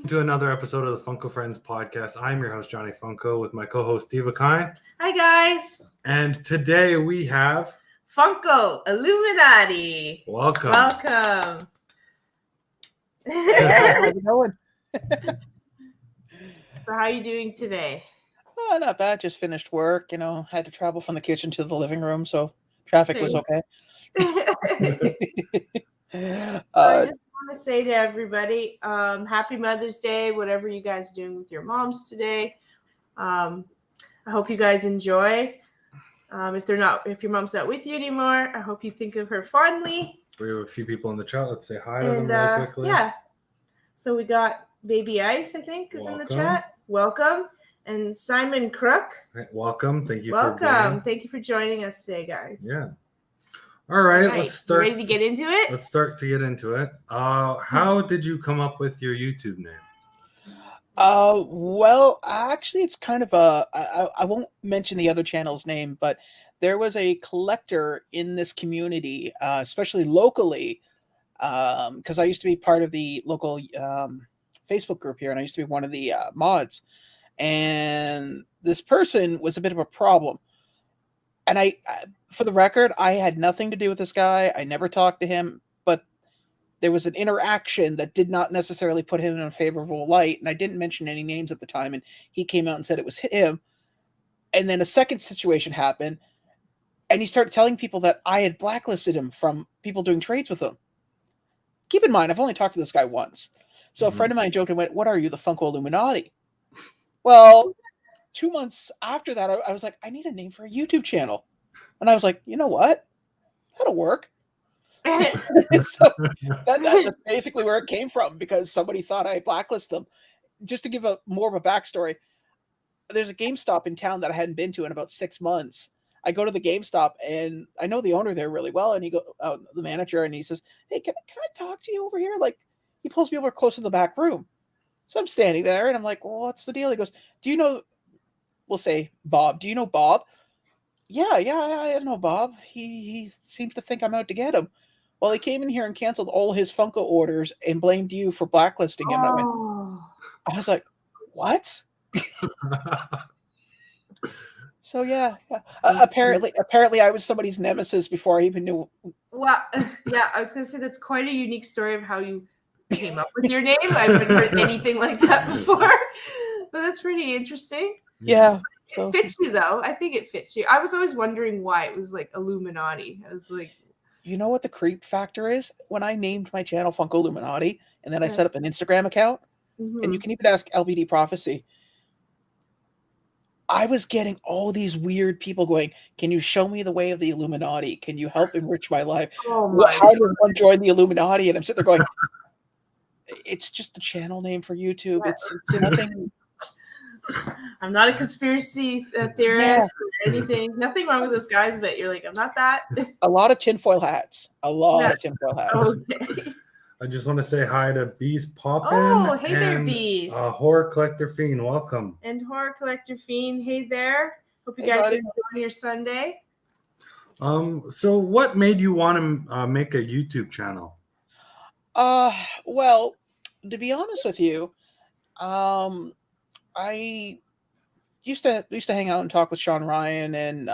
To another episode of the Funko Friends podcast. I'm your host, Johnny Funko, with my co-host, Steve Akine. Hi, guys. And today we have... Funko Illuminati. Welcome. Welcome. How's it going? So how are you doing today? Oh, not bad. Just finished work. Had to travel from the kitchen to the living room, so traffic was okay. I just want to say to everybody, happy Mother's Day, whatever you guys are doing with your moms today. I hope you guys enjoy. If your mom's not with you anymore, I hope you think of her fondly. We have a few people in the chat. Let's say hi to them really quickly. Yeah. So we got Baby Ice, I think, is in the chat. Welcome. And Simon Crook. Welcome. Thank you Thank you for joining us today, guys. Yeah. All right. Let's start. Ready to get into it? Let's start to get into it. How did you come up with your YouTube name? Well, actually, it's kind of I won't mention the other channel's name, but there was a collector in this community, especially locally, because I used to be part of the local Facebook group here, and I used to be one of the mods. And this person was a bit of a problem. And I, for the record, I had nothing to do with this guy. I never talked to him, but there was an interaction that did not necessarily put him in a favorable light. And I didn't mention any names at the time. And he came out and said it was him. And then a second situation happened. And he started telling people that I had blacklisted him from people doing trades with him. Keep in mind, I've only talked to this guy once. So a friend of mine joked and went, "What are you, the Funko Illuminati?" Well, 2 months after that, I was like, I need a name for a YouTube channel. And I was like, you know what? That'll work. So that's basically where it came from, because somebody thought I blacklisted them. Just to give more of a backstory, there's a GameStop in town that I hadn't been to in about 6 months. I go to the GameStop, and I know the owner there really well. And the manager, and he says, "Hey, can I talk to you over here?" Like, he pulls me over close to the back room. So I'm standing there, and I'm like, "Well, what's the deal?" He goes, "Do you know," we'll say Bob. "Do you know Bob?" Yeah, I know Bob. He seems to think I'm out to get him. Well, he came in here and canceled all his Funko orders and blamed you for blacklisting him. I was like, what? So yeah. Apparently I was somebody's nemesis before I even knew. Well, yeah, I was going to say that's quite a unique story of how you came up with your name. I haven't heard anything like that before, but that's pretty interesting. Yeah. It fits you, though. I think it fits you. I was always wondering why it was like Illuminati. I was like, you know what the creep factor is? When I named my channel Funko Illuminati, and then I set up an Instagram account, and you can even ask LBD Prophecy, I was getting all these weird people going, "Can you show me the way of the Illuminati? Can you help enrich my life? How does one join the Illuminati?" And I'm sitting there going, it's just a channel name for YouTube. It's nothing. I'm not a conspiracy theorist or anything. Nothing wrong with those guys, but you're like, I'm not that. A lot of tinfoil hats. Okay. I just want to say hi to Bees Poppin'. Oh, hey there, Bees. Horror Collector Fiend, welcome. And Horror Collector Fiend, hey there. Hope you guys are enjoying your Sunday. So what made you want to make a YouTube channel? Well, to be honest with you, I used to hang out and talk with Sean Ryan and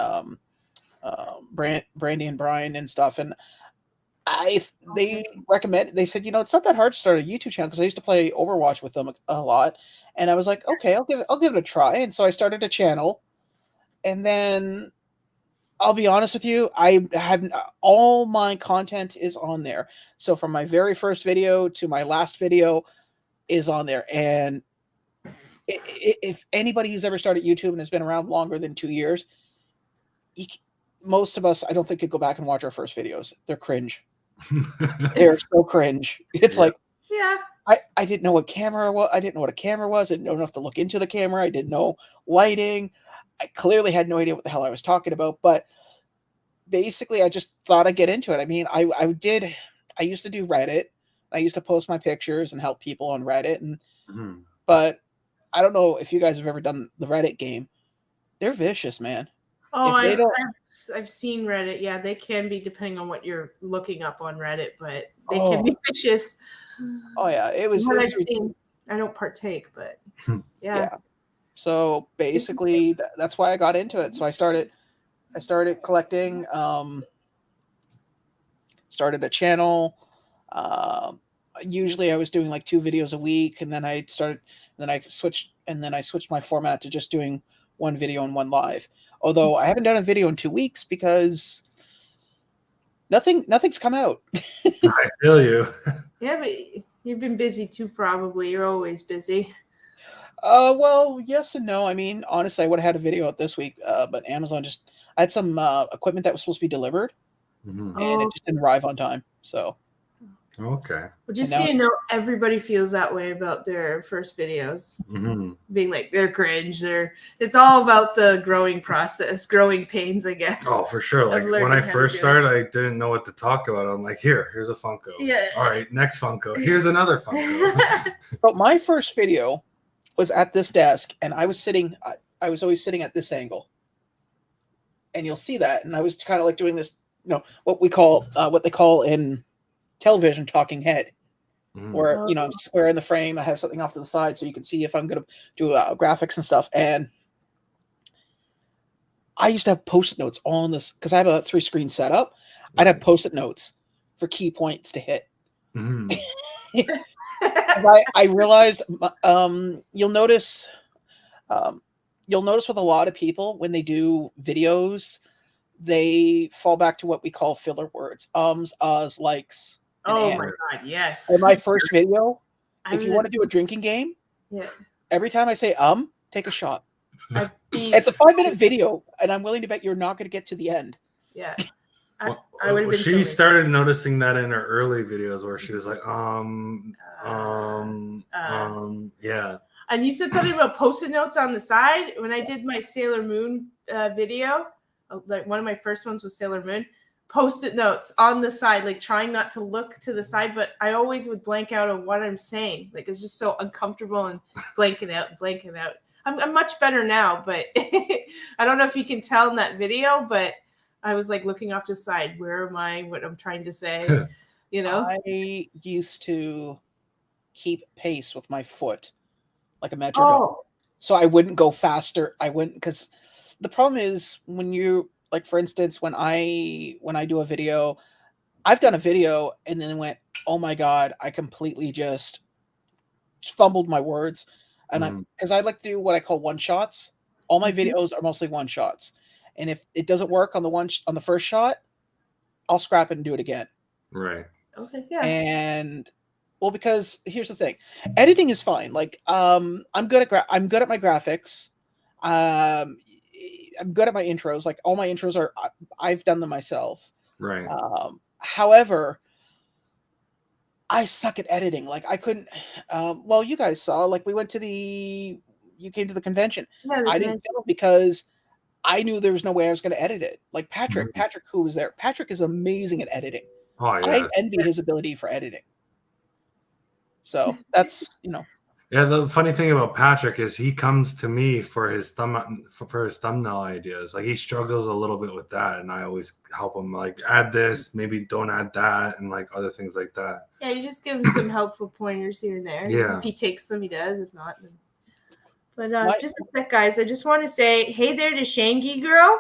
Brandy and Brian and stuff, and they said, it's not that hard to start a YouTube channel, because I used to play Overwatch with them a lot, and I was like, okay, I'll give it a try. And so I started a channel, and then I'll be honest with you, I have all my content is on there. So from my very first video to my last video is on there. And if anybody who's ever started YouTube and has been around longer than 2 years, most of us, I don't think, could go back and watch our first videos. They're cringe. They're so cringe. It's like, I didn't know what camera was. I didn't know what a camera was. I didn't know enough to look into the camera. I didn't know lighting. I clearly had no idea what the hell I was talking about. But basically, I just thought I'd get into it. I mean, I used to do Reddit. I used to post my pictures and help people on Reddit. But I don't know if you guys have ever done the Reddit game. They're vicious, man. Oh, I've seen Reddit. Yeah, they can be, depending on what you're looking up on Reddit, but they can be vicious. Oh yeah, it was. I don't partake, but Yeah. So basically, that's why I got into it. So I started collecting. Started a channel. Usually, I was doing like 2 videos a week, and then I switched my format to just doing 1 video and 1 live. Although I haven't done a video in 2 weeks because nothing's come out. I feel you. Yeah, but you've been busy too, probably. You're always busy. Well, yes and no. I mean, honestly, I would have had a video out this week, but Amazon I had some equipment that was supposed to be delivered, Mm-hmm. and it just didn't arrive on time. So, Okay. Well, just so you know, everybody feels that way about their first videos, being like they're cringe. It's all about the growing process, growing pains, I guess. Oh, for sure. Like when I first started, I didn't know what to talk about. I'm like, here's a Funko. Yeah. All right, next Funko. Here's another Funko. But my first video was at this desk, and I was always sitting at this angle, and you'll see that. And I was kind of like doing this, what they call in television talking head, where I'm square in the frame. I have something off to the side so you can see if I'm going to do graphics and stuff. And I used to have post-it notes on this because I have a 3-screen setup. I'd have post-it notes for key points to hit. I realized you'll notice with a lot of people when they do videos, they fall back to what we call filler words, uhs, likes. Oh my god, yes. In my first video, if you want to do a drinking game, every time I say take a shot. It's a 5-minute video, and I'm willing to bet you're not going to get to the end. Yeah. She started noticing that in her early videos where she was like, yeah. And you said something about post-it notes on the side. When I did my Sailor Moon video, like one of my first ones was Sailor Moon, post-it notes on the side, like trying not to look to the side, but I always would blank out on what I'm saying. Like it's just so uncomfortable and blanking out. I'm much better now, but I don't know if you can tell in that video, but I was like looking off to the side. Where am I? What I'm trying to say, I used to keep pace with my foot like a metronome, so I wouldn't go faster. I wouldn't, because the problem is when you, like, for instance, when I do a video, I've done a video and then went, oh my god, I completely just fumbled my words, and because I like to do what I call one shots. All my videos are mostly one shots. And if it doesn't work on the first shot, I'll scrap it and do it again. Right. Okay. Yeah. And because here's the thing, editing is fine. Like, I'm good at my graphics. I'm good at my intros. Like all my intros I've done them myself. Right. However, I suck at editing. Like I couldn't. Well, you guys saw. Like you came to the convention. Yeah, I didn't film because I knew there was no way I was going to edit it. Like Patrick, who was there. Patrick is amazing at editing. Oh, yeah. I envy his ability for editing. So that's, Yeah, the funny thing about Patrick is he comes to me for his thumbnail ideas. Like he struggles a little bit with that, and I always help him, like, add this, maybe don't add that, and like other things like that. Yeah, you just give him some helpful pointers here and there. Yeah. If he takes them, he does. If not, then... But just a sec, guys. I just want to say, hey there to Shangy Girl.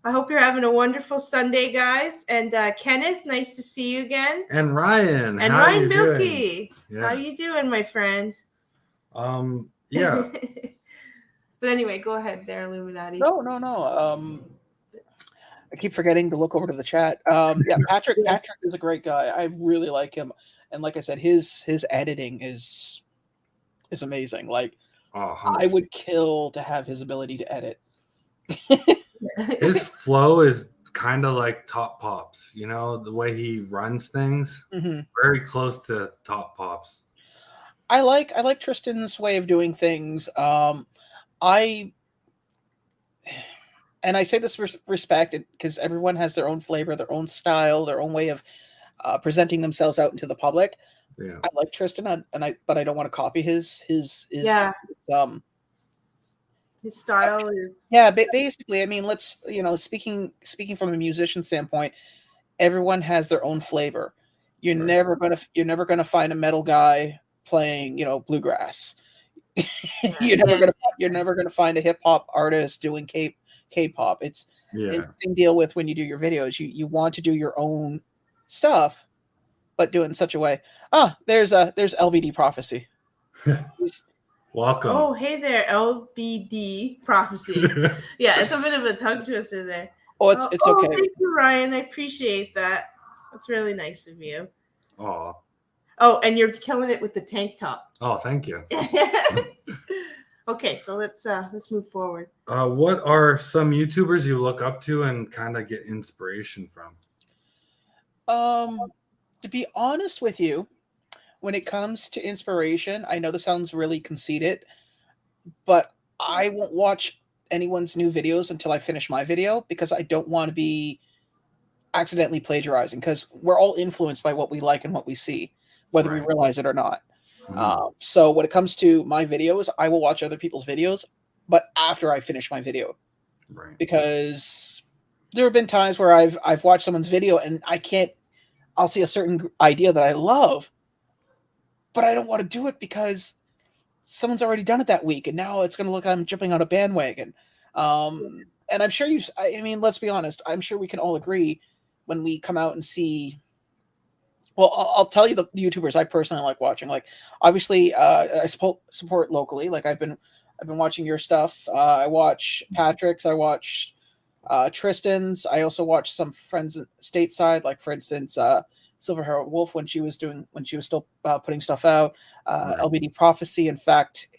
I hope you're having a wonderful Sunday, guys. And Kenneth, nice to see you again. And Ryan. And Ryan Milky. Yeah. How you doing, my friend? Yeah. But anyway, go ahead there, Illuminati. No. I keep forgetting to look over to the chat. Yeah, Patrick is a great guy. I really like him. And like I said, his editing is amazing. Like, I would kill to have his ability to edit. His flow is kind of like Top Pops, the way he runs things. Very close to Top Pops. I like Tristan's way of doing things. And I say this with respect because everyone has their own flavor, their own style, their own way of presenting themselves out into the public. Yeah, I like Tristan, but I don't want to copy his his style is. Yeah, basically, I mean, let's speaking from a musician standpoint, everyone has their own flavor. You're never gonna find a metal guy playing, bluegrass. Yeah. You're never gonna find a hip hop artist doing K-pop. It's the same deal with when you do your videos. You want to do your own stuff, but do it in such a way. There's LBD Prophecy. Welcome. Oh, hey there, LBD Prophecy. Yeah, it's a bit of a tongue twister there. Oh, it's okay. Thank you, Ryan. I appreciate that. That's really nice of you. Oh. Oh, and you're killing it with the tank top. Oh, thank you. Okay, so let's move forward. What are some YouTubers you look up to and kind of get inspiration from? To be honest with you, when it comes to inspiration, I know this sounds really conceited, but I won't watch anyone's new videos until I finish my video because I don't want to be accidentally plagiarizing, because we're all influenced by what we like and what we see, whether we realize it or not. So when it comes to my videos, I will watch other people's videos, but after I finish my video, because there have been times where I've watched someone's video and I'll see a certain idea that I love, but I don't want to do it because someone's already done it that week, and now it's going to look like I'm jumping on a bandwagon. And I'm sure let's be honest, I'm sure we can all agree when we come out and see. Well, I'll tell you the YouTubers I personally like watching. Like, obviously, I support locally. Like, I've been watching your stuff. I watch Patrick's. I watch Tristan's. I also watch some friends stateside, like for instance, Silver Hair Wolf when she was still putting stuff out. LBD Prophecy. In fact,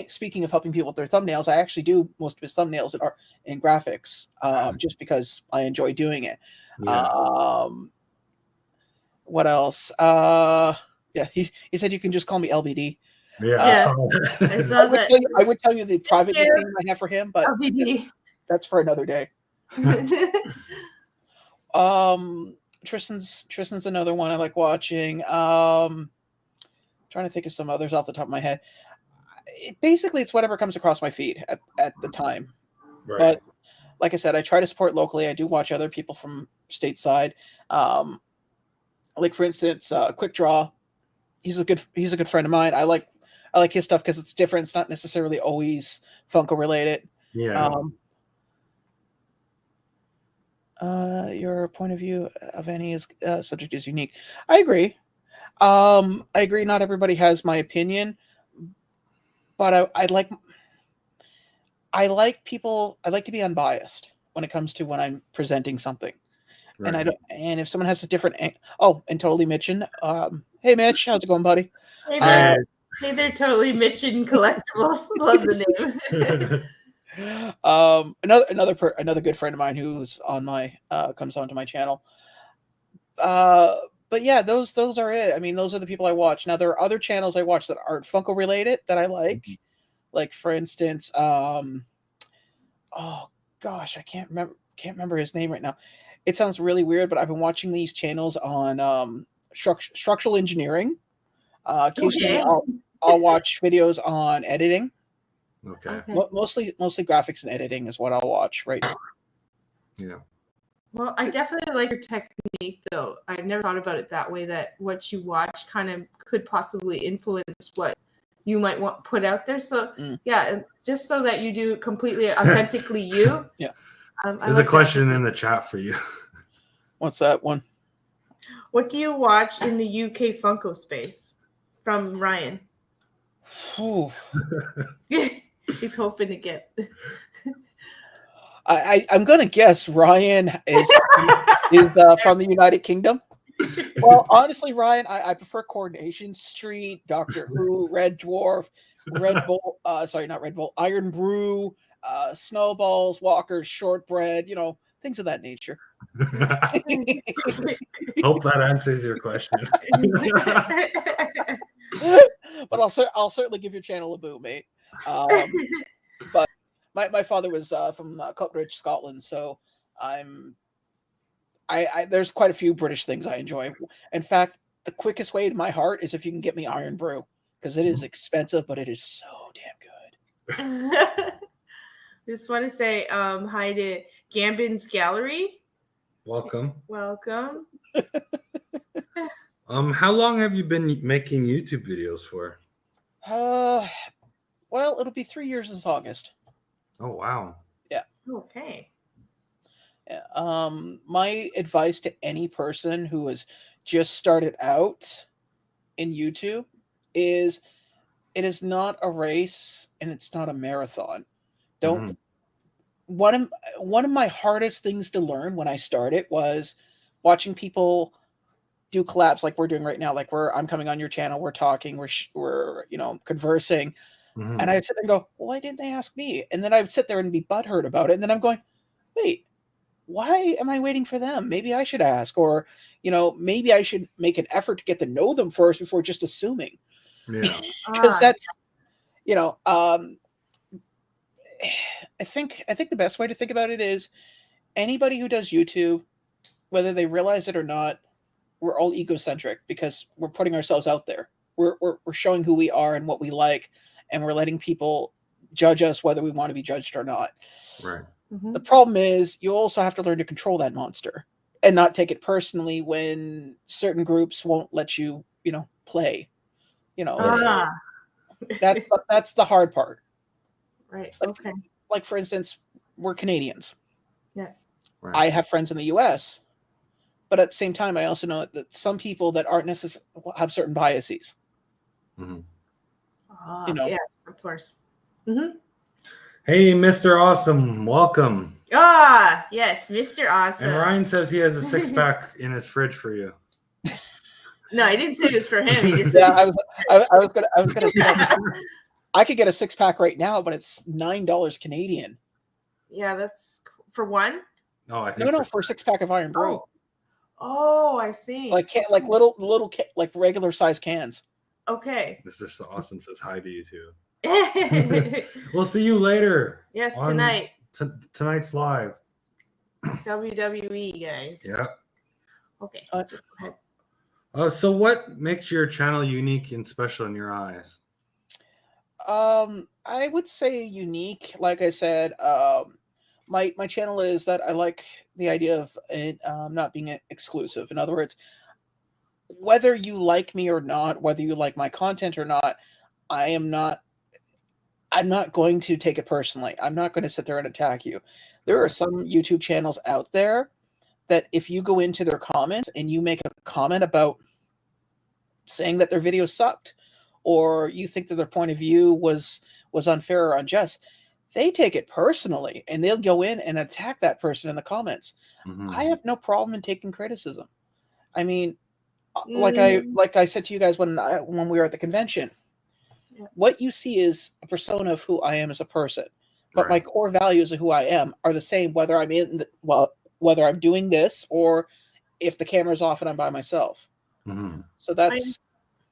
speaking of helping people with their thumbnails, I actually do most of his thumbnails in graphics, just because I enjoy doing it. What else? He said you can just call me LBD. Yeah. I would tell you the private nickname I have for him, but LBD. That's for another day. Tristan's another one I like watching. Trying to think of some others off the top of my head. Basically, it's whatever comes across my feed at the time. But like I said, I try to support locally. I do watch other people from stateside. Like for instance, Quick Draw. He's a good friend of mine. I like his stuff because it's different. It's not necessarily always Funko related. Yeah. Your point of view of any subject is unique. I agree. I agree. Not everybody has my opinion, but I like to be unbiased when it comes to when I'm presenting something. And and if someone has a different, and Totally Mitchin. Hey Mitch, how's it going, buddy? Hey there, Totally Mitchin Collectibles. Love the name. Another good friend of mine who's on my comes onto my channel. But yeah, those are it. I mean, those are the people I watch. Now there are other channels I watch that aren't Funko related that I like. Like for instance, oh gosh, I can't remember his name right now. It sounds really weird, but I've been watching these channels on structural engineering. Occasionally, I'll watch videos on editing. Okay. Mostly graphics and editing is what I'll watch right now. Yeah. Well, I definitely like your technique, though. I've never thought about it that way, that what you watch kind of could possibly influence what you might want put out there. So, yeah, just so that you do completely authentically you. Yeah. There's a question in the chat for you. What's that one? What do you watch in the UK Funko space? From Ryan. He's hoping to get. I'm gonna guess Ryan is from the United Kingdom. Well, honestly, Ryan, I prefer Coronation Street, Doctor Who, Red Dwarf, Red Bull. Not Red Bull. Iron Brew, Snowballs, Walkers, Shortbread. Things of that nature. Hope that answers your question. But I'll certainly give your channel a boo, mate. But my father was from Coatbridge, Scotland, so there's quite a few British things I enjoy. In fact, the quickest way to my heart is if you can get me Iron Brew, because it is expensive, but it is so damn good. I just want to say hi to Gambin's Gallery. Welcome. How long have you been making YouTube videos for? Well, it'll be 3 years this August. Oh wow. Yeah. Okay. Yeah. My advice to any person who has just started out in YouTube is it is not a race and it's not a marathon. Don't one of my hardest things to learn when I started was watching people do collabs like we're doing right now. Like I'm coming on your channel, we're talking, we're conversing, and I'd sit there and go, well, why didn't they ask me? And then I'd sit there and be butthurt about it, and then I'm going, wait, why am I waiting for them? Maybe I should ask, or maybe I should make an effort to get to know them first before just assuming. Yeah. Because that's I think the best way to think about it is anybody who does YouTube, whether they realize it or not, we're all egocentric because we're putting ourselves out there. We're showing who we are and what we like, and we're letting people judge us whether we want to be judged or not. Right. The problem is you also have to learn to control that monster and not take it personally when certain groups won't let you, play. That's the hard part. Right. Okay. Like for instance, we're Canadians. Yeah. Right. I have friends in the US, but at the same time, I also know that some people that aren't necessarily have certain biases. Yes, of course. Hey, Mr. Awesome, welcome. Yes, Mr. Awesome. And Ryan says he has a 6-pack in his fridge for you. No, he didn't say it was for him. He just I was gonna say I could get a 6-pack right now, but it's $9 Canadian. Yeah, that's for one. No, I think for a 6-pack of Iron Brew. Oh, I see. Like little like regular size cans. Okay. Mr. Awesome says hi to you too. We'll see you later. Yes, tonight. Tonight's live. WWE, guys. Yeah. Okay. Go ahead. So what makes your channel unique and special in your eyes? I would say unique. Like I said, my channel is that I like the idea of it not being exclusive. In other words, whether you like me or not, whether you like my content or not, I'm not going to take it personally. I'm not going to sit there and attack you. There are some YouTube channels out there that if you go into their comments and you make a comment about saying that their video sucked, or you think that their point of view was unfair or unjust, they take it personally and they'll go in and attack that person in the comments. I have no problem in taking criticism. I mean, like I said to you guys when we were at the convention, what you see is a persona of who I am as a person, but my core values of who I am are the same whether I'm whether I'm doing this or if the camera's off and I'm by myself. So that's.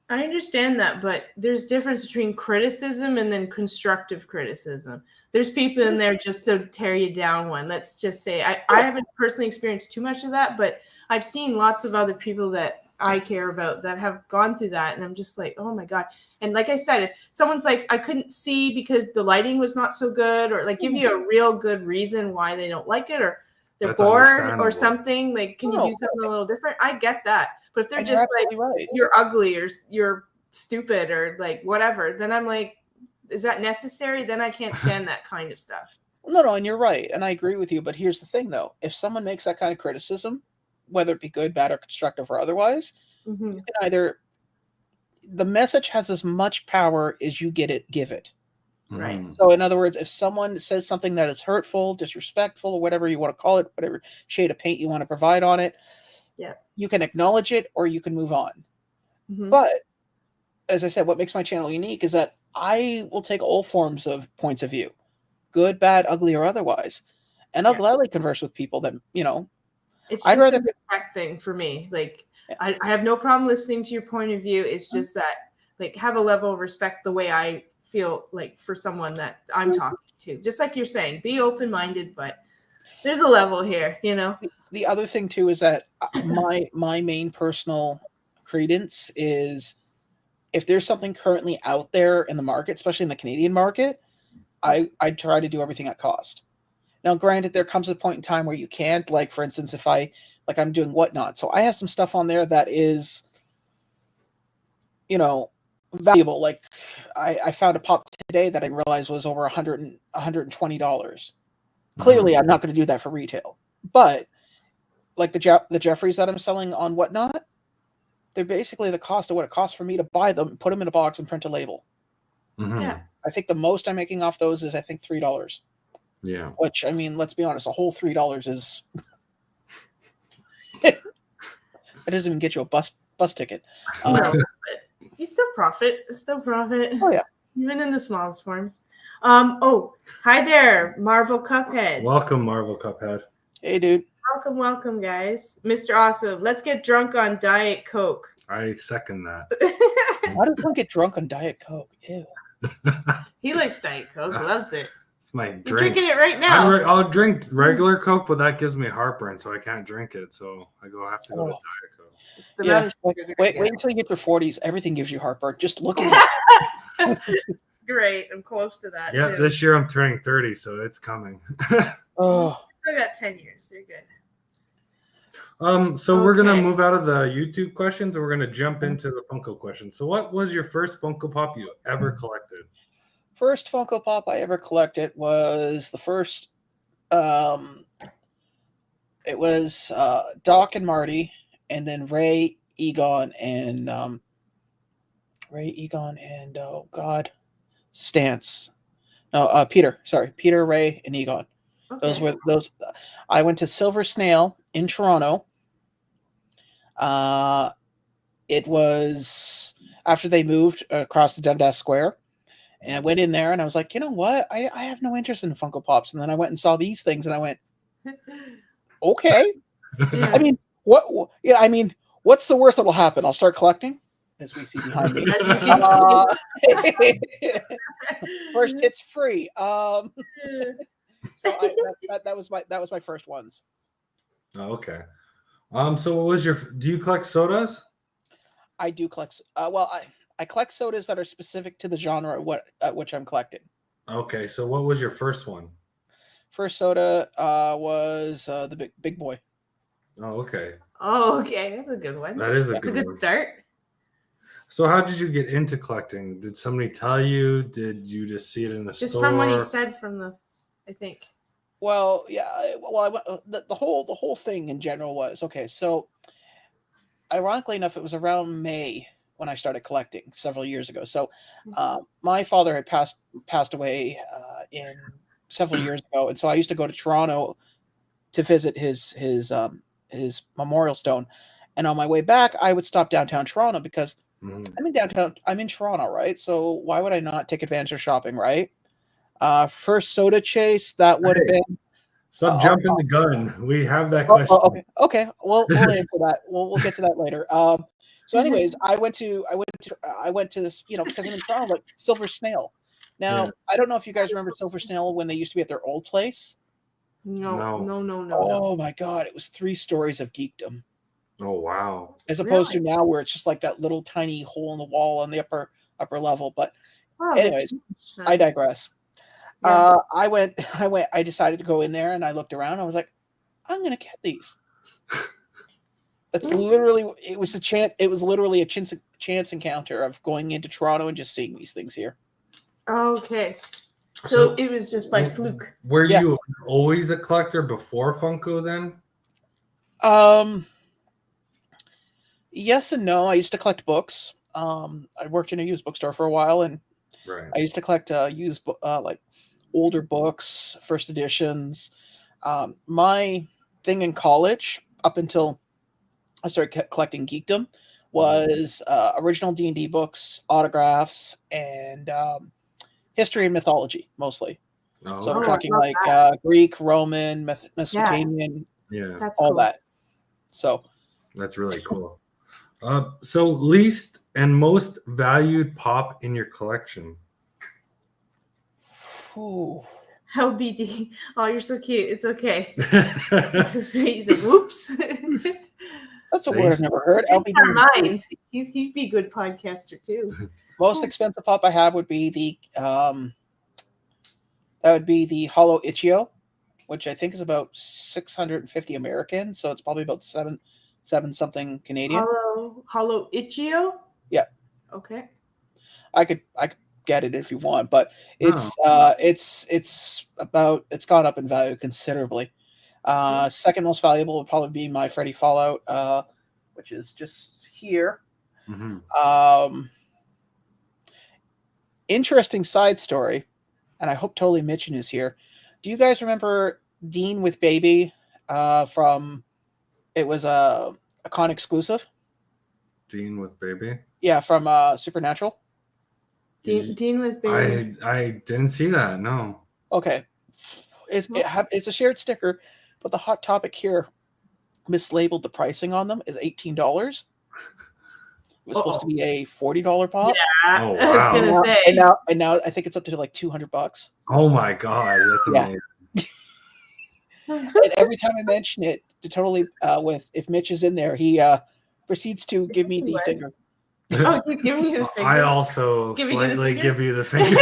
I understand that, but there's difference between criticism and then constructive criticism. There's people in there just to tear you down one. Let's just say I haven't personally experienced too much of that, but I've seen lots of other people that I care about that have gone through that. And I'm just like, oh my God. And like I said, if someone's like, I couldn't see because the lighting was not so good, or like give you a real good reason why they don't like it, or they're bored or something, like, can you do something a little different? I get that. But if they're just like, you're ugly or you're stupid or like whatever, then I'm like, is that necessary? Then I can't stand that kind of stuff. No, and you're right. And I agree with you. But here's the thing, though. If someone makes that kind of criticism, whether it be good, bad, or constructive or otherwise, you can either, the message has as much power as you give it. Right. So in other words, if someone says something that is hurtful, disrespectful, or whatever you want to call it, whatever shade of paint you want to provide on it, you can acknowledge it or you can move on. But as I said, what makes my channel unique is that I will take all forms of points of view, good, bad, ugly, or otherwise. And I'll gladly converse with people that, it's just a respect thing for me. Like, I have no problem listening to your point of view. It's just that, like, have a level of respect the way I feel like for someone that I'm talking to. Just like you're saying, be open-minded, but there's a level here, The other thing too is that my main personal credence is if there's something currently out there in the market, especially in the Canadian market, I try to do everything at cost. Now, granted, there comes a point in time where you can't, like, for instance, if I'm doing Whatnot. So I have some stuff on there that is valuable. Like I found a pop today that I realized was over $120. Clearly, I'm not going to do that for retail, but like the Jeffreys that I'm selling on Whatnot, they're basically the cost of what it costs for me to buy them, put them in a box, and print a label. Yeah. I think the most I'm making off those is I think $3. Yeah. Which, I mean, let's be honest, a whole $3 is it doesn't even get you a bus ticket. No, but you still profit. Still profit. Oh yeah. Even in the smallest forms. Oh, hi there, Marvel Cuphead. Welcome, Marvel Cuphead. Hey, dude. Welcome, guys. Mr. Awesome. Let's get drunk on Diet Coke. I second that. Why does one get drunk on Diet Coke? Ew. He likes Diet Coke. Loves it. It's my You're drink. drinking it right now. I'll drink regular Coke, but that gives me heartburn, so I can't drink it. So I have to go to Diet Coke. It's the amount of Yeah. Wait until you get your 40s. Everything gives you heartburn. Just looking at Great. I'm close to that. Yeah, too. this year I'm turning 30, so it's coming. Oh. Still got 10 years. You're good. So we're gonna move out of the YouTube questions and we're gonna jump into the Funko questions. So what was your first Funko Pop you ever collected? First Funko Pop I ever collected was the first it was Doc and Marty, and then Ray, Egon, and oh god, Stance. No, Peter. Sorry, Peter, Ray, and Egon. Okay. Those were those. I went to Silver Snail in Toronto. It was after they moved across the Dundas Square, and I went in there and I was like, you know what? I have no interest in Funko Pops. And then I went and saw these things, and I went, okay. Yeah. I mean, what? Yeah, I mean, what's the worst that will happen? I'll start collecting, as we see behind me. First hit's free. So that was my first ones. Oh, okay. So what was your? Do you collect sodas? I do collect. Well, I collect sodas that are specific to the genre which I'm collecting. Okay, so what was your first one? First soda was the big boy. Oh, okay. Oh, okay. That's a good one. That is a good start. So how did you get into collecting? Did somebody tell you? Did you just see it in the store? Just from what you said I think. Well, yeah. Well, I went, the whole thing in general was okay. So, ironically enough, it was around May when I started collecting several years ago. So, my father had passed away in several years ago, and so I used to go to Toronto to visit his memorial stone. And on my way back, I would stop downtown Toronto because I'm in Toronto, right? So why would I not take advantage of shopping, right? First soda chase, that would have been. Stop jumping the gun. We have that question. Okay. We'll answer that. We'll get to that later. So, anyways, I went to this, because I'm in Toronto, like Silver Snail. Now, I don't know if you guys remember Silver Snail when they used to be at their old place. No. Oh my God, it was 3 stories of geekdom. Oh wow! As opposed to now, where it's just like that little tiny hole in the wall on the upper level. But anyways, I digress. Yeah. I decided to go in there and I looked around. I was like, I'm gonna get these. That's literally it was literally a chance encounter of going into Toronto and just seeing these things here. Okay. So it was just by fluke. Were you always a collector before Funko then? Yes and no. I used to collect books. I worked in a used bookstore for a while, and I used to collect used like older books, first editions. My thing in college, up until I started collecting geekdom, was original D&D books, autographs, and history and mythology mostly. So we're talking like Greek, Roman, Mesopotamian, that's all cool. that. So that's really cool. So least and most valued pop in your collection. Ooh. LBD. Oh, you're so cute. It's okay. That's so sweet. He's like, whoops. That's a word I've never heard. LBD. He'd be a good podcaster too. Most expensive pop I have would be the Hollow Ichio, which I think is about 650 American, so it's probably about seven something Canadian. Hollow Ichio? Yeah. Okay. I could get it if you want, but it's gone up in value considerably. Second most valuable would probably be my Freddy Fallout, which is just here. Interesting side story, and I hope Totally Mitchin is here. Do you guys remember Dean with Baby from? It was a con exclusive. Dean with Baby. Yeah, from Supernatural. Dean with Baby. I didn't see that. No. Okay, it's a shared sticker, but the Hot Topic here mislabeled the pricing on them is $18. It was supposed to be a $40 pop. Yeah, oh, wow. I was gonna say. And now I think it's up to like $200. Oh my god, that's amazing. And every time I mention it, to totally with if Mitch is in there, he proceeds to give me the finger. Oh, he's giving you the finger. I also slightly give you the finger.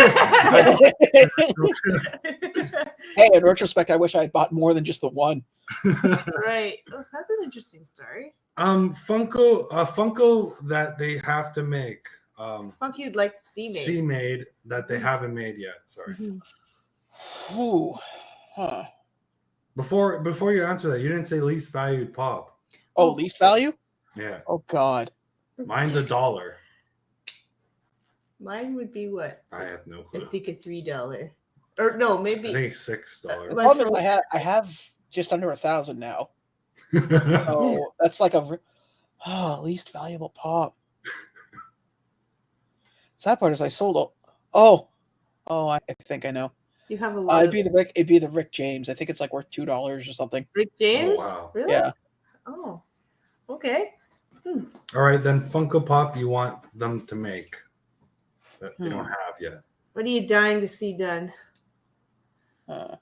Hey, in retrospect, I wish I had bought more than just the one. Right. Oh, that's an interesting story. Funko that they have to make. Funko you'd like to see made. See made that they haven't made yet. Sorry. Ooh. Huh. Before you answer that, you didn't say least valued pop. Oh, least value? Yeah. Oh God. Mine's $1. Mine would be what? I have no clue. I think a $3. Or no, maybe. I think $6. I have just under 1,000 now. So that's like least valuable pop. Sad part is I sold I think I know. You have a lot. It'd be the Rick James. I think it's like worth $2 or something. Rick James? Oh, wow. Really? Yeah. Oh. Okay. All right, then Funko Pop you want them to make that they don't have yet. What are you dying to see done? I'm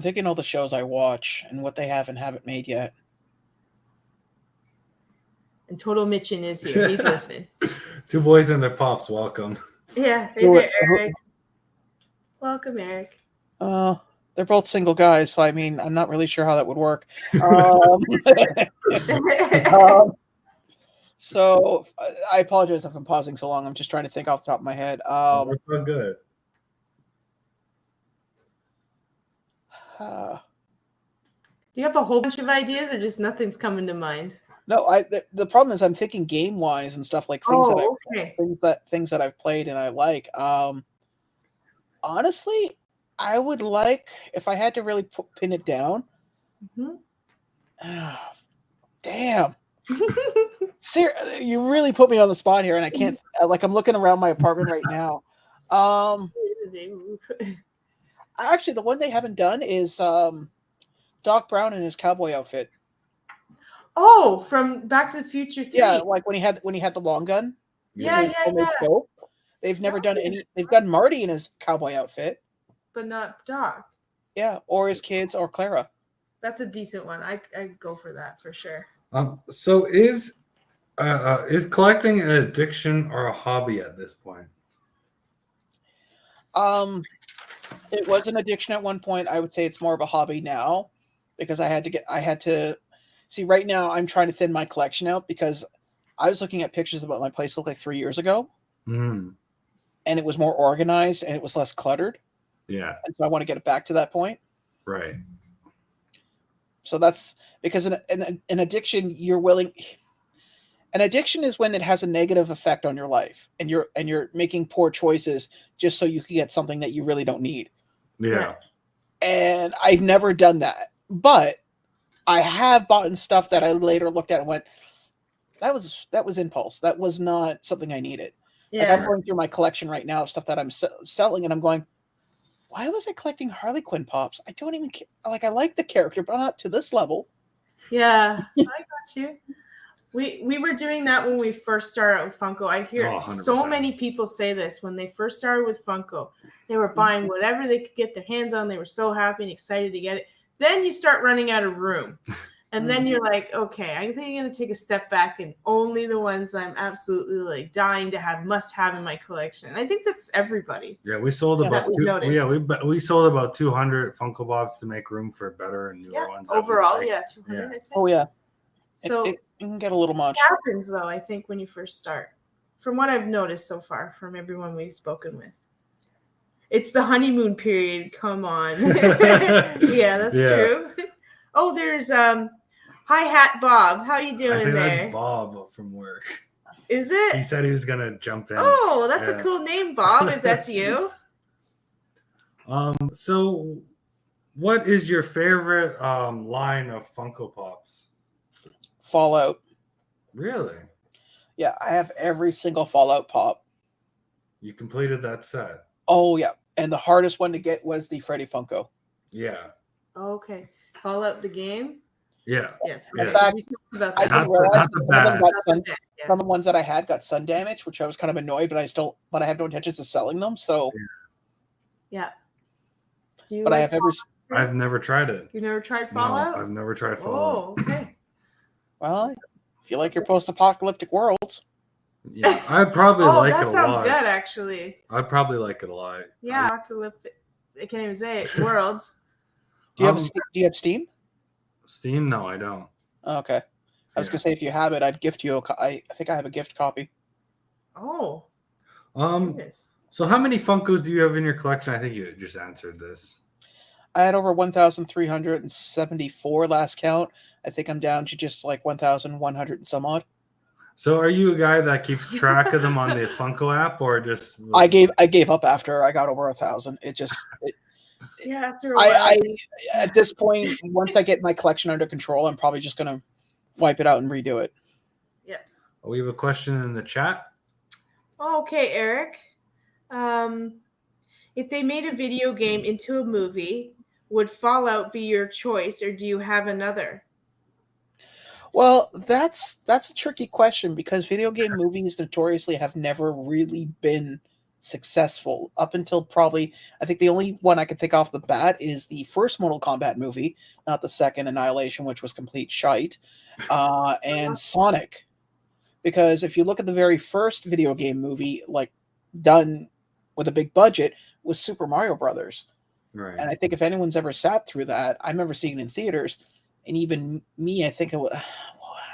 thinking all the shows I watch and what they haven't made yet. And Total Mitchin is here. He's listening. Two boys and their pops, welcome. Yeah, hey there, Eric. Welcome, Eric. They're both single guys, so I mean, I'm not really sure how that would work. So I apologize if I'm pausing so long. I'm just trying to think off the top of my head. That's so good. Do you have a whole bunch of ideas, or just nothing's coming to mind? No, the problem is I'm thinking game wise and stuff like things things that I've played and I like. Honestly, I would like if I had to really pin it down. Damn. You really put me on the spot here, and I can't. I'm looking around my apartment right now. Actually, the one they haven't done is Doc Brown in his cowboy outfit. Oh, from Back to the Future 3. Yeah, like when he had the long gun. Yeah. They've never done any. They've done Marty in his cowboy outfit, but not Doc. Yeah, or his kids, or Clara. That's a decent one. I'd go for that for sure. So is collecting an addiction or a hobby at this point? It was an addiction at one point. I would say it's more of a hobby now because I had to see. Right now, I'm trying to thin my collection out because I was looking at pictures of what my place looked like 3 years ago, and it was more organized and it was less cluttered. Yeah, and so I want to get it back to that point. Right. So that's because an addiction, you're willing. An addiction is when it has a negative effect on your life, and you're making poor choices just so you can get something that you really don't need. Yeah. And I've never done that, but I have bought stuff that I later looked at and went, that was impulse. That was not something I needed. Yeah. Like I'm going through my collection right now of stuff that I'm selling, and I'm going, why was I collecting Harley Quinn pops? I don't even like. I like the character, but not to this level. Yeah, I got you. We were doing that when we first started with Funko. I hear so many people say this when they first started with Funko. They were buying whatever they could get their hands on. They were so happy and excited to get it. Then you start running out of room. And then you're like, okay, I think I'm going to take a step back and only the ones I'm absolutely like dying to have, must have in my collection. I think that's everybody. Yeah, we sold about we sold about 200 Funko Pops to make room for better and newer ones. Overall, 200. Oh yeah. So it can get a little much. It happens though, I think, when you first start. from what I've noticed so far from everyone we've spoken with. It's the honeymoon period. Come on. Yeah, that's true. Oh, there's Hi Hat Bob. How you doing I think there? that's Bob from work. Is it? He said he was gonna jump in. Oh, that's a cool name, Bob, if that's you. So what is your favorite line of Funko Pops? Fallout. Really? Yeah, I have every single Fallout Pop. You completed that set? Oh, yeah. And the hardest one to get was the Freddy Funko. Yeah. Okay. Fallout the game? Yeah. Yes. Yeah. In fact, I didn't realize some of the ones that I had got sun damage, which I was kind of annoyed, but I have no intentions of selling them. So yeah. Do you but I have every. I've never tried it. You never tried Fallout? No, I've never tried Fallout. Oh, okay. Well, if you like your post-apocalyptic worlds. Yeah, I'd probably like it a lot. That sounds good, actually. I'd probably like it a lot. Yeah, I can't even say it. Worlds. Do you have Steam? Steam? No, I don't. Oh, okay. I was gonna say if you have it, I'd gift you I think I have a gift copy. Oh. So how many Funkos do you have in your collection? I think you just answered this. I had over 1,374 last count. I think I'm down to just like 1,100 and some odd. So are you a guy that keeps track of them on the Funko app, or just? I gave up after I got over 1,000. Yeah, after a while. I at this point, once I get my collection under control, I'm probably just gonna wipe it out and redo it. Yeah. We have a question in the chat. Okay, Eric. If they made a video game into a movie, would Fallout be your choice, or do you have another? Well, that's a tricky question because video game movies notoriously have never really been successful up until probably, I think the only one I can think off the bat is the first Mortal Kombat movie, not the second, Annihilation, which was complete shite, and Sonic. Because if you look at the very first video game movie, like done with a big budget, was Super Mario Brothers. Right. And I think if anyone's ever sat through that, I remember seeing it in theaters, and even me, I think I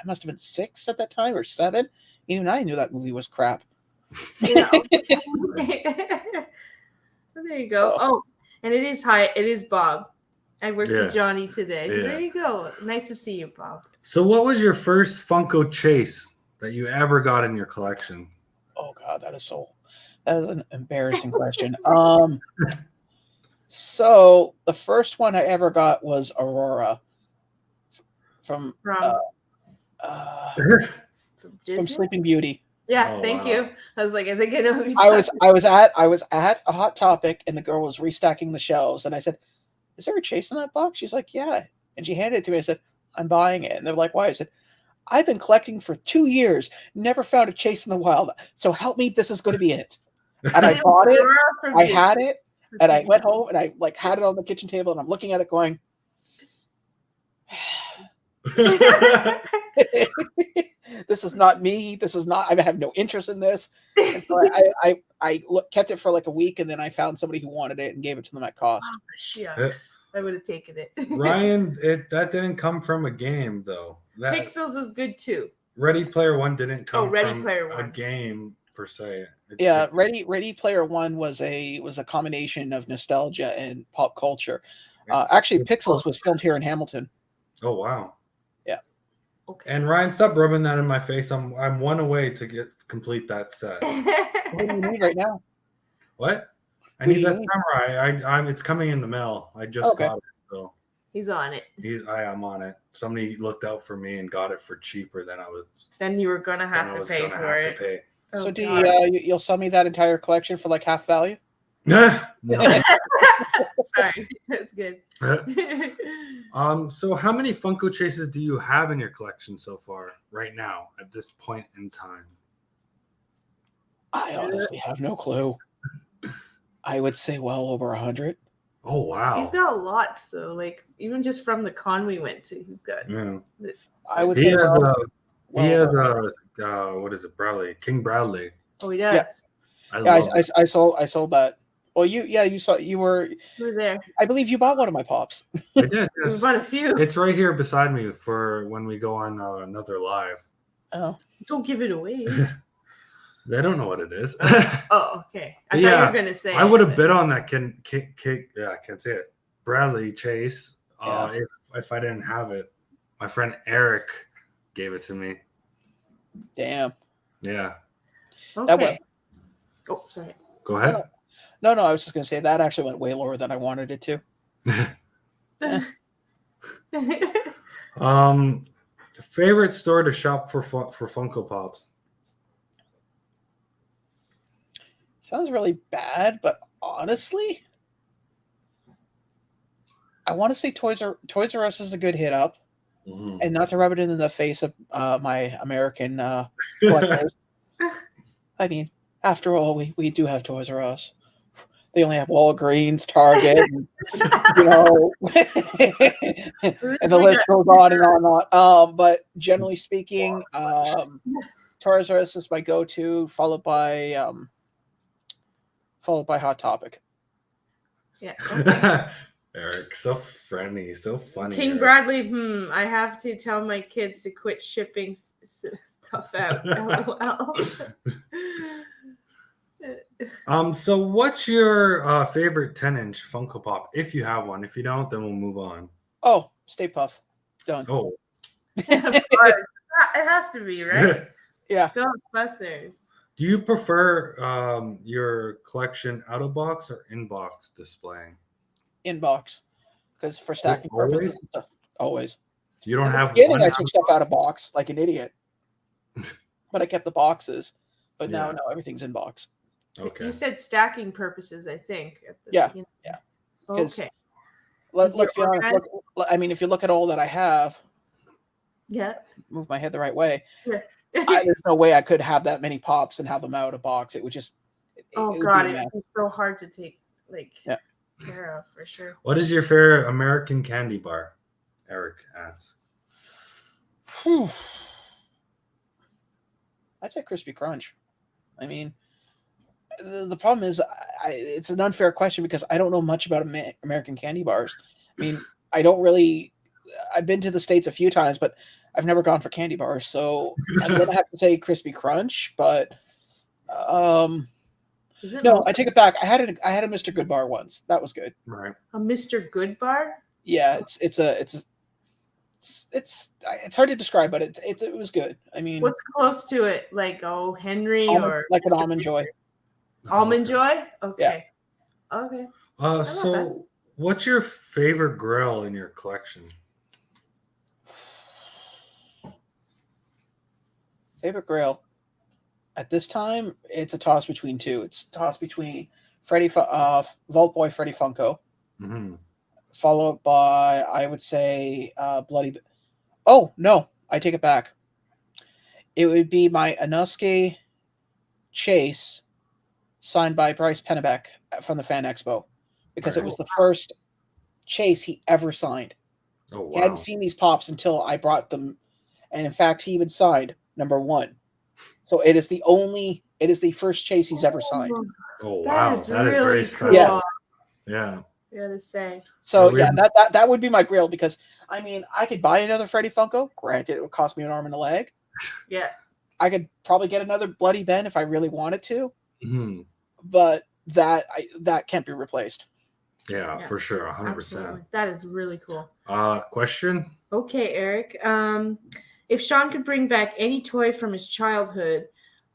must have been 6 at that time or 7. Even I knew that movie was crap. Yeah. There you go. Oh, and it is Bob. I worked with Johnny today. Yeah. There you go. Nice to see you, Bob. So what was your first Funko chase that you ever got in your collection? Oh God, that is an embarrassing question. So the first one I ever got was Aurora from Sleeping Beauty. Yeah, thank you. I was like, I think I know who I was at a Hot Topic, and the girl was restacking the shelves, and I said, "Is there a chase in that box?" She's like, "Yeah," and she handed it to me. I said, "I'm buying it," and they're like, "Why?" I said, "I've been collecting for 2 years, never found a chase in the wild, so help me, this is going to be it." And I bought it. I had it, and I went home, and I had it on the kitchen table, and I'm looking at it going. This is not me. This is not. I have no interest in this. And so I kept it for like a week, and then I found somebody who wanted it and gave it to them at cost. Oh, shucks. I would have taken it. Ryan, that didn't come from a game though. Pixels is good too. Ready Player One didn't come from a game per se. Ready Player One was a combination of nostalgia and pop culture. Actually, Pixels was filmed here in Hamilton. Oh wow. Okay. And Ryan, stop rubbing that in my face. I'm one away to complete that set. What do you need right now? What? I need that samurai. It's coming in the mail. I just got it. So he's on it. I am on it. Somebody looked out for me and got it for cheaper than I was. Then you were gonna have to pay for it. So you'll sell me that entire collection for like half value? No. Sorry, that's good. So how many Funko chases do you have in your collection so far right now at this point in time? I honestly have no clue. I would say well over 100. Oh wow. He's got lots though. Like even just from the con we went to, he's got. Yeah. I would he say has what is it, Bradley? King Bradley. Oh, he does. Yeah. I sold that. Well, you were there. I believe you bought one of my pops. I did. Yes. We bought a few. It's right here beside me for when we go on another live. Oh, don't give it away. They don't know what it is. Oh, okay. I thought Yeah, you were gonna say. I would have bid on that. Yeah, I can't say it. Bradley Chase. Yeah. If I didn't have it, my friend Eric gave it to me. Damn. Yeah. Okay. Oh, sorry. Go ahead. No, I was just gonna say that actually went way lower than I wanted it to. Favorite store to shop for Funko Pops? Sounds really bad, but honestly, I want to say Toys R Us is a good hit up, and not to rub it in the face of my American collectors. I mean, after all, we do have Toys R Us. They only have Walgreens, Target, and, you know, and the list goes on and on and on. But generally speaking, Toys R Us is my go-to, followed by Hot Topic. Yeah. Okay. Eric, so friendly, so funny. King Eric. Bradley, I have to tell my kids to quit shipping stuff out. LOL. So what's your favorite 10-inch Funko Pop? If you have one. If you don't, then we'll move on. Oh, Stay Puff. Done. Oh. It has to be, right? Yeah. Ghostbusters. Do you prefer your collection out of box or in box displaying? Inbox, because for stacking purposes and stuff. Always. You don't have beginning, I took stuff out of box like an idiot, but I kept the boxes. But now everything's in box. Okay. You said stacking purposes, I think. Yeah. Okay. Let's be honest. I mean, if you look at all that I have, move my head the right way. Yeah. There's no way I could have that many pops and have them out of box. It would just. It would be so hard to take care of for sure. What is your favorite American candy bar? Eric asks. I'd say Crispy Crunch. I mean, the problem is, it's an unfair question because I don't know much about American candy bars. I mean, I don't really. I've been to the States a few times, but I've never gone for candy bars, so I'm gonna have to say Crispy Crunch. But no, I take it back. I had a Mr. Good bar once. That was good. Right. A Mr. Good bar? Yeah, it's hard to describe, but it was good. I mean, what's close to it? Like Henry or like an Almond Joy. Almond Joy? Okay. Yeah. Okay. So what's your favorite grill in your collection? Favorite grill at this time, it's a toss between two. It's a toss between Vault Boy Freddy Funko, followed by, I would say, Bloody. Oh no, I take it back. It would be my Inosuke Chase, signed by Bryce Pennebeck from the Fan Expo, because it was the first Chase he ever signed. Oh wow! He hadn't seen these pops until I brought them, and in fact, he even signed number 1. So it is the first Chase he's ever signed. Oh wow, that is very cool. special. Yeah. I gotta say. So that would be my grill, because I mean, I could buy another Freddy Funko. Granted, it would cost me an arm and a leg. Yeah. I could probably get another Bloody Ben if I really wanted to. Mm-hmm. But that can't be replaced. Yeah, for sure, 100%. That is really cool. Question? Okay, Eric. If Sean could bring back any toy from his childhood,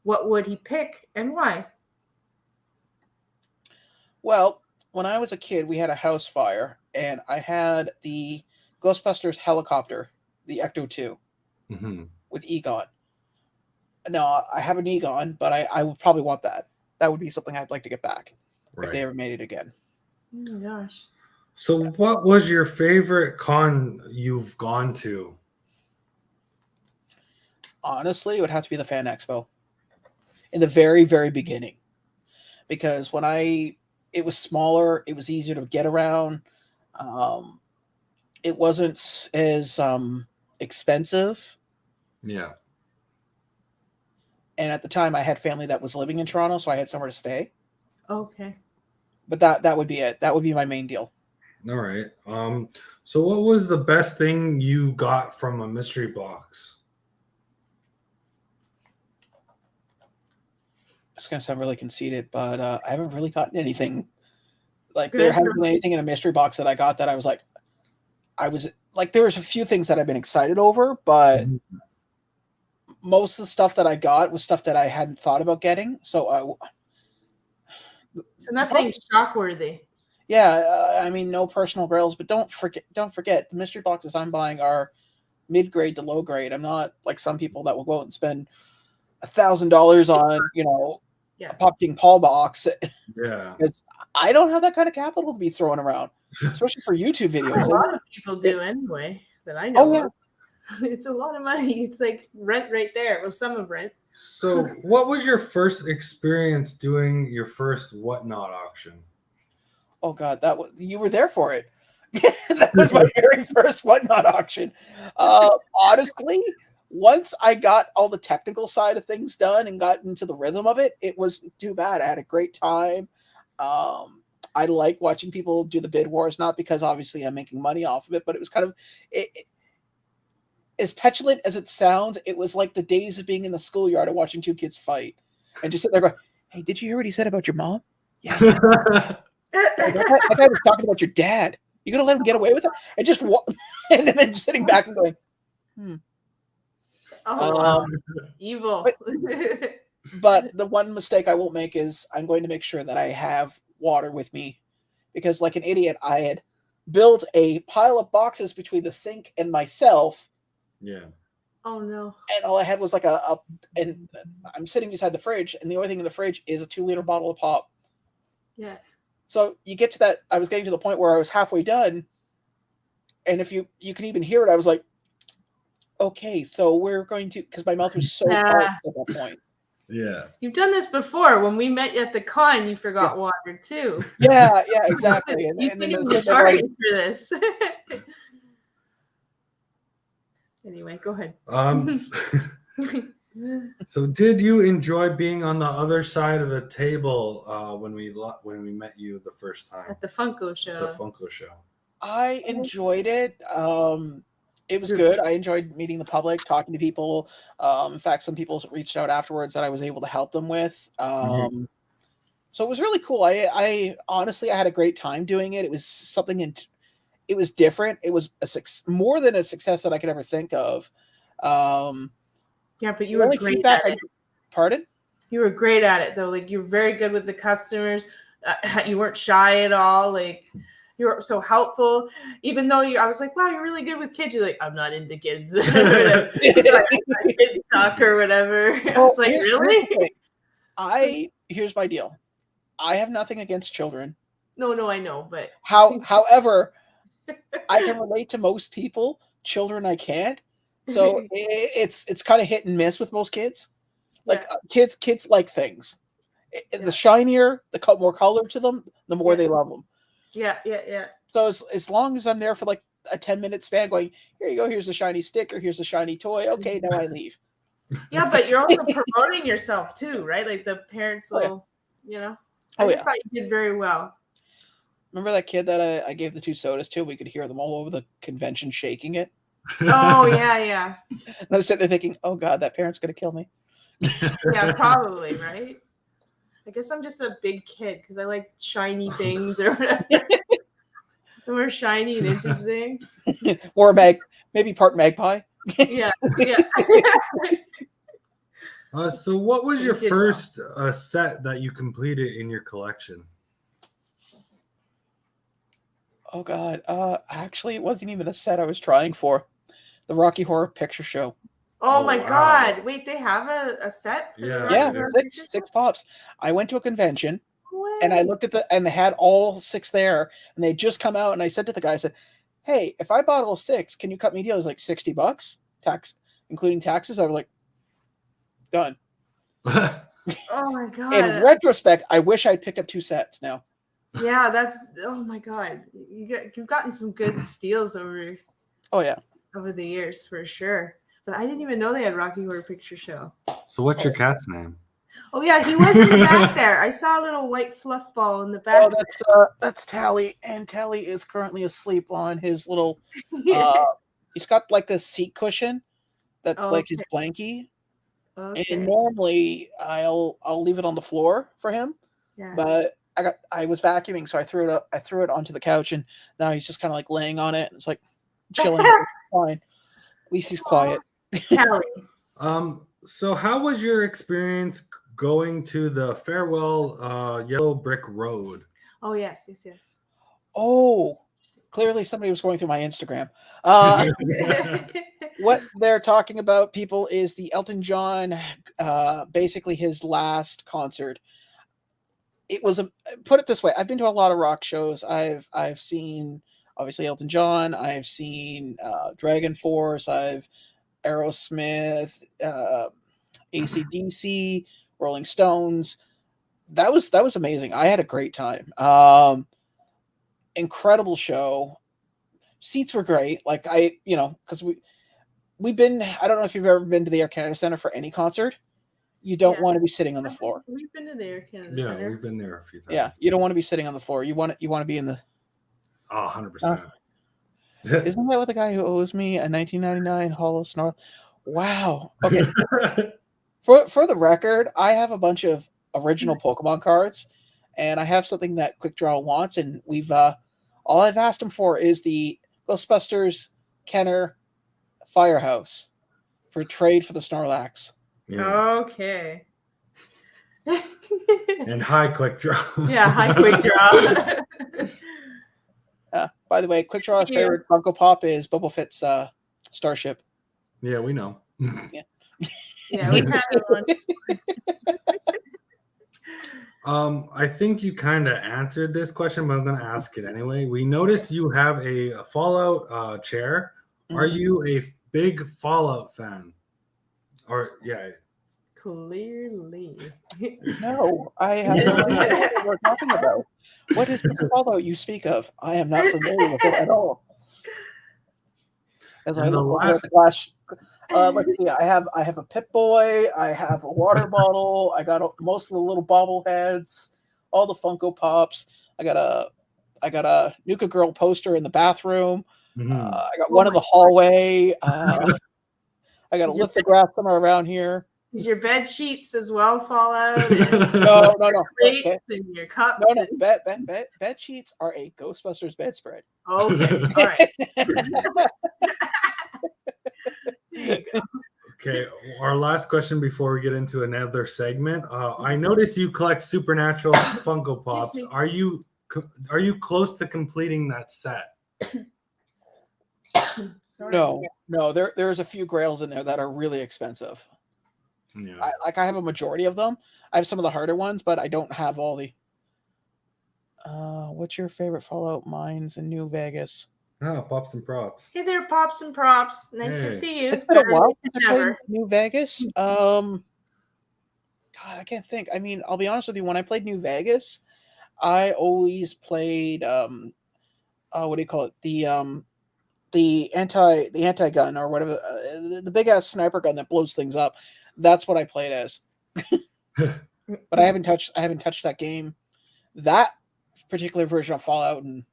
what would he pick and why? Well, when I was a kid, we had a house fire, and I had the Ghostbusters helicopter, the Ecto 2, with Egon. No, I have an Egon, but I would probably want that. That would be something I'd like to get back if they ever made it again. Oh my gosh. So what was your favorite con you've gone to? Honestly, it would have to be the Fan Expo in the very, very beginning, because when it was smaller, it was easier to get around. It wasn't as expensive. Yeah. And at the time, I had family that was living in Toronto, so I had somewhere to stay. Okay. But that would be it. That would be my main deal. All right. So what was the best thing you got from a mystery box? It's gonna sound really conceited, but I haven't really gotten anything. Like there hasn't been anything in a mystery box that I got that I was like, there was a few things that I've been excited over, but most of the stuff that I got was stuff that I hadn't thought about getting. So nothing shock-worthy. Yeah, I mean, no personal grails, but don't forget, the mystery boxes I'm buying are mid-grade to low-grade. I'm not like some people that will go out and spend $1,000 on, a Pop King Paul box. Yeah. Because I don't have that kind of capital to be throwing around, especially for YouTube videos. A lot of people do anyway, that I know. Oh, yeah. It's a lot of money. It's like rent right there. Well, some of rent. So what was your first experience doing your first whatnot auction? Oh God, you were there for it. That was my very first whatnot auction. Honestly, once I got all the technical side of things done and got into the rhythm of it, it wasn't too bad. I had a great time. I like watching people do the bid wars, not because obviously I'm making money off of it, but it was kind of as petulant as it sounds. It was like the days of being in the schoolyard and watching two kids fight and just sit there going, "Hey, did you hear what he said about your mom? Yeah." That guy was talking about your dad. You gonna let him get away with it? And just and then just sitting back and going, wow. Evil. But the one mistake I won't make is I'm going to make sure that I have water with me, because like an idiot, I had built a pile of boxes between the sink and myself. Yeah. Oh no. And all I had was like and I'm sitting beside the fridge, and the only thing in the fridge is a 2-liter bottle of pop. Yeah. So you get to that, I was getting to the point where I was halfway done, and if you can even hear it, I was like, okay, so we're going to, because my mouth was so parched at that point. Yeah. You've done this before. When we met at the con, you forgot water too. Yeah, exactly. And then then you're sorry for this. Anyway, go ahead. So did you enjoy being on the other side of the table when we met you the first time at the Funko show? The Funko show. I enjoyed it. It was good. I enjoyed meeting the public, talking to people. In fact, some people reached out afterwards that I was able to help them with. So it was really cool. I honestly, I had a great time doing it. It was something, it was different. It was more than a success that I could ever think of. Yeah, but you were great at it. Pardon? You were great at it, though. Like, you're very good with the customers. You weren't shy at all. Like, you were so helpful. Even though I was like, wow, you're really good with kids. You're like, I'm not into kids. Kids suck or whatever. I was like, really? Here's my deal. I have nothing against children. No, I know, but however, I can relate to most people. Children, I can't. So it's kind of hit and miss with most kids. Like kids like things. The shinier, the more color to them, the more they love them. Yeah. So as long as I'm there for like a 10-minute span, going, here you go, here's a shiny sticker, here's a shiny toy. Okay, now I leave. Yeah, but you're also promoting yourself too, right? Like the parents will, I just thought you did very well. Remember that kid that I gave the 2 sodas to? We could hear them all over the convention shaking it. Oh, yeah. And I was sitting there thinking, oh God, that parent's going to kill me. Yeah, probably, right? I guess I'm just a big kid because I like shiny things or whatever. The more shiny and interesting. Or maybe part magpie. Yeah. So what was your first set that you completed in your collection? Oh God. Actually, it wasn't even a set I was trying for. The Rocky Horror Picture Show. Oh my God. Wait, they have a set? Yeah, six pops. I went to a convention and I looked at and they had all 6 there, and they just come out, and I said to the guy, I said, hey, if I bought all 6, can you cut me a deal? It was like $60, tax, including taxes. I was like, done. Oh my God. In retrospect, I wish I'd picked up 2 sets now. Yeah, oh my God. You've gotten some good steals over the years for sure. But I didn't even know they had Rocky Horror Picture Show. So what's your cat's name? Oh yeah, he was in the back there. I saw a little white fluff ball in the back. Oh, that's Tally, and Tally is currently asleep on his little. He's got like this seat cushion that's like his blankie. Okay. And normally I'll leave it on the floor for him, Yeah. but I was vacuuming, so I threw it onto the couch, and now he's just kind of like laying on it. It's like chilling. Fine. At least he's quiet. Kelly. So how was your experience going to the Farewell Yellow Brick Road? Oh yes. Oh, clearly somebody was going through my Instagram. What they're talking about, people, is the Elton John, basically his last concert. It was put it this way. I've been to a lot of rock shows. I've seen obviously Elton John. I've seen Dragon Force. I've Aerosmith, AC/DC, Rolling Stones. That was amazing. I had a great time. Incredible show. Seats were great. Like because we've been. I don't know if you've ever been to the Air Canada Center for any concert. You don't want to be sitting on the floor. We've been to the Air Canada Yeah, Center. we've been there a few times. Yeah, you don't want to be sitting on the floor. You want to be in the. Oh, 100%. Isn't that what the guy who owes me a 1999 Hollow Snarl? Wow. Okay. For the record, I have a bunch of original Pokemon cards, and I have something that Quick Draw wants, and we've all I've asked him for is the Ghostbusters Kenner Firehouse for trade for the Snorlax. Yeah. Okay. And high Quick Draw. Yeah, high Quick Draw. By the way, Quick Draw's favorite Funko Pop is Boba Fett's Starship. Yeah, we know. Yeah, we had one. I think you kind of answered this question, but I'm going to ask it anyway. We noticed you have a Fallout chair. Mm-hmm. Are you a big Fallout fan? Or Clearly. No, I have no idea what we're talking about. What is this Fallout you speak of? I am not familiar with it at all. As I look over at the glass, let's see. I have a Pip-Boy. I have a water bottle. I got most of the little bobbleheads, all the Funko Pops. I got a Nuka Girl poster in the bathroom. Mm-hmm. I got one in the hallway. I got a lithograph somewhere around here. Is your bed sheets as well Fallout? No. Crates and your cups. No. Bed sheets are a Ghostbusters bedspread. Okay. All right. Okay. Our last question before we get into another segment. I notice you collect Supernatural Funko Pops. Are you close to completing that set? No. There's a few grails in there that are really expensive. Yeah. I have a majority of them. I have some of the harder ones, but I don't have all the. What's your favorite Fallout mines in New Vegas? Oh, Pops and Props. Hey there, Pops and Props. Nice to see you. It's been a while since I played New Vegas. God, I can't think. I mean, I'll be honest with you. When I played New Vegas, I always played what do you call it? The anti-gun or whatever, the big ass sniper gun that blows things up. That's what I played as. But I haven't touched that game, that particular version of Fallout, and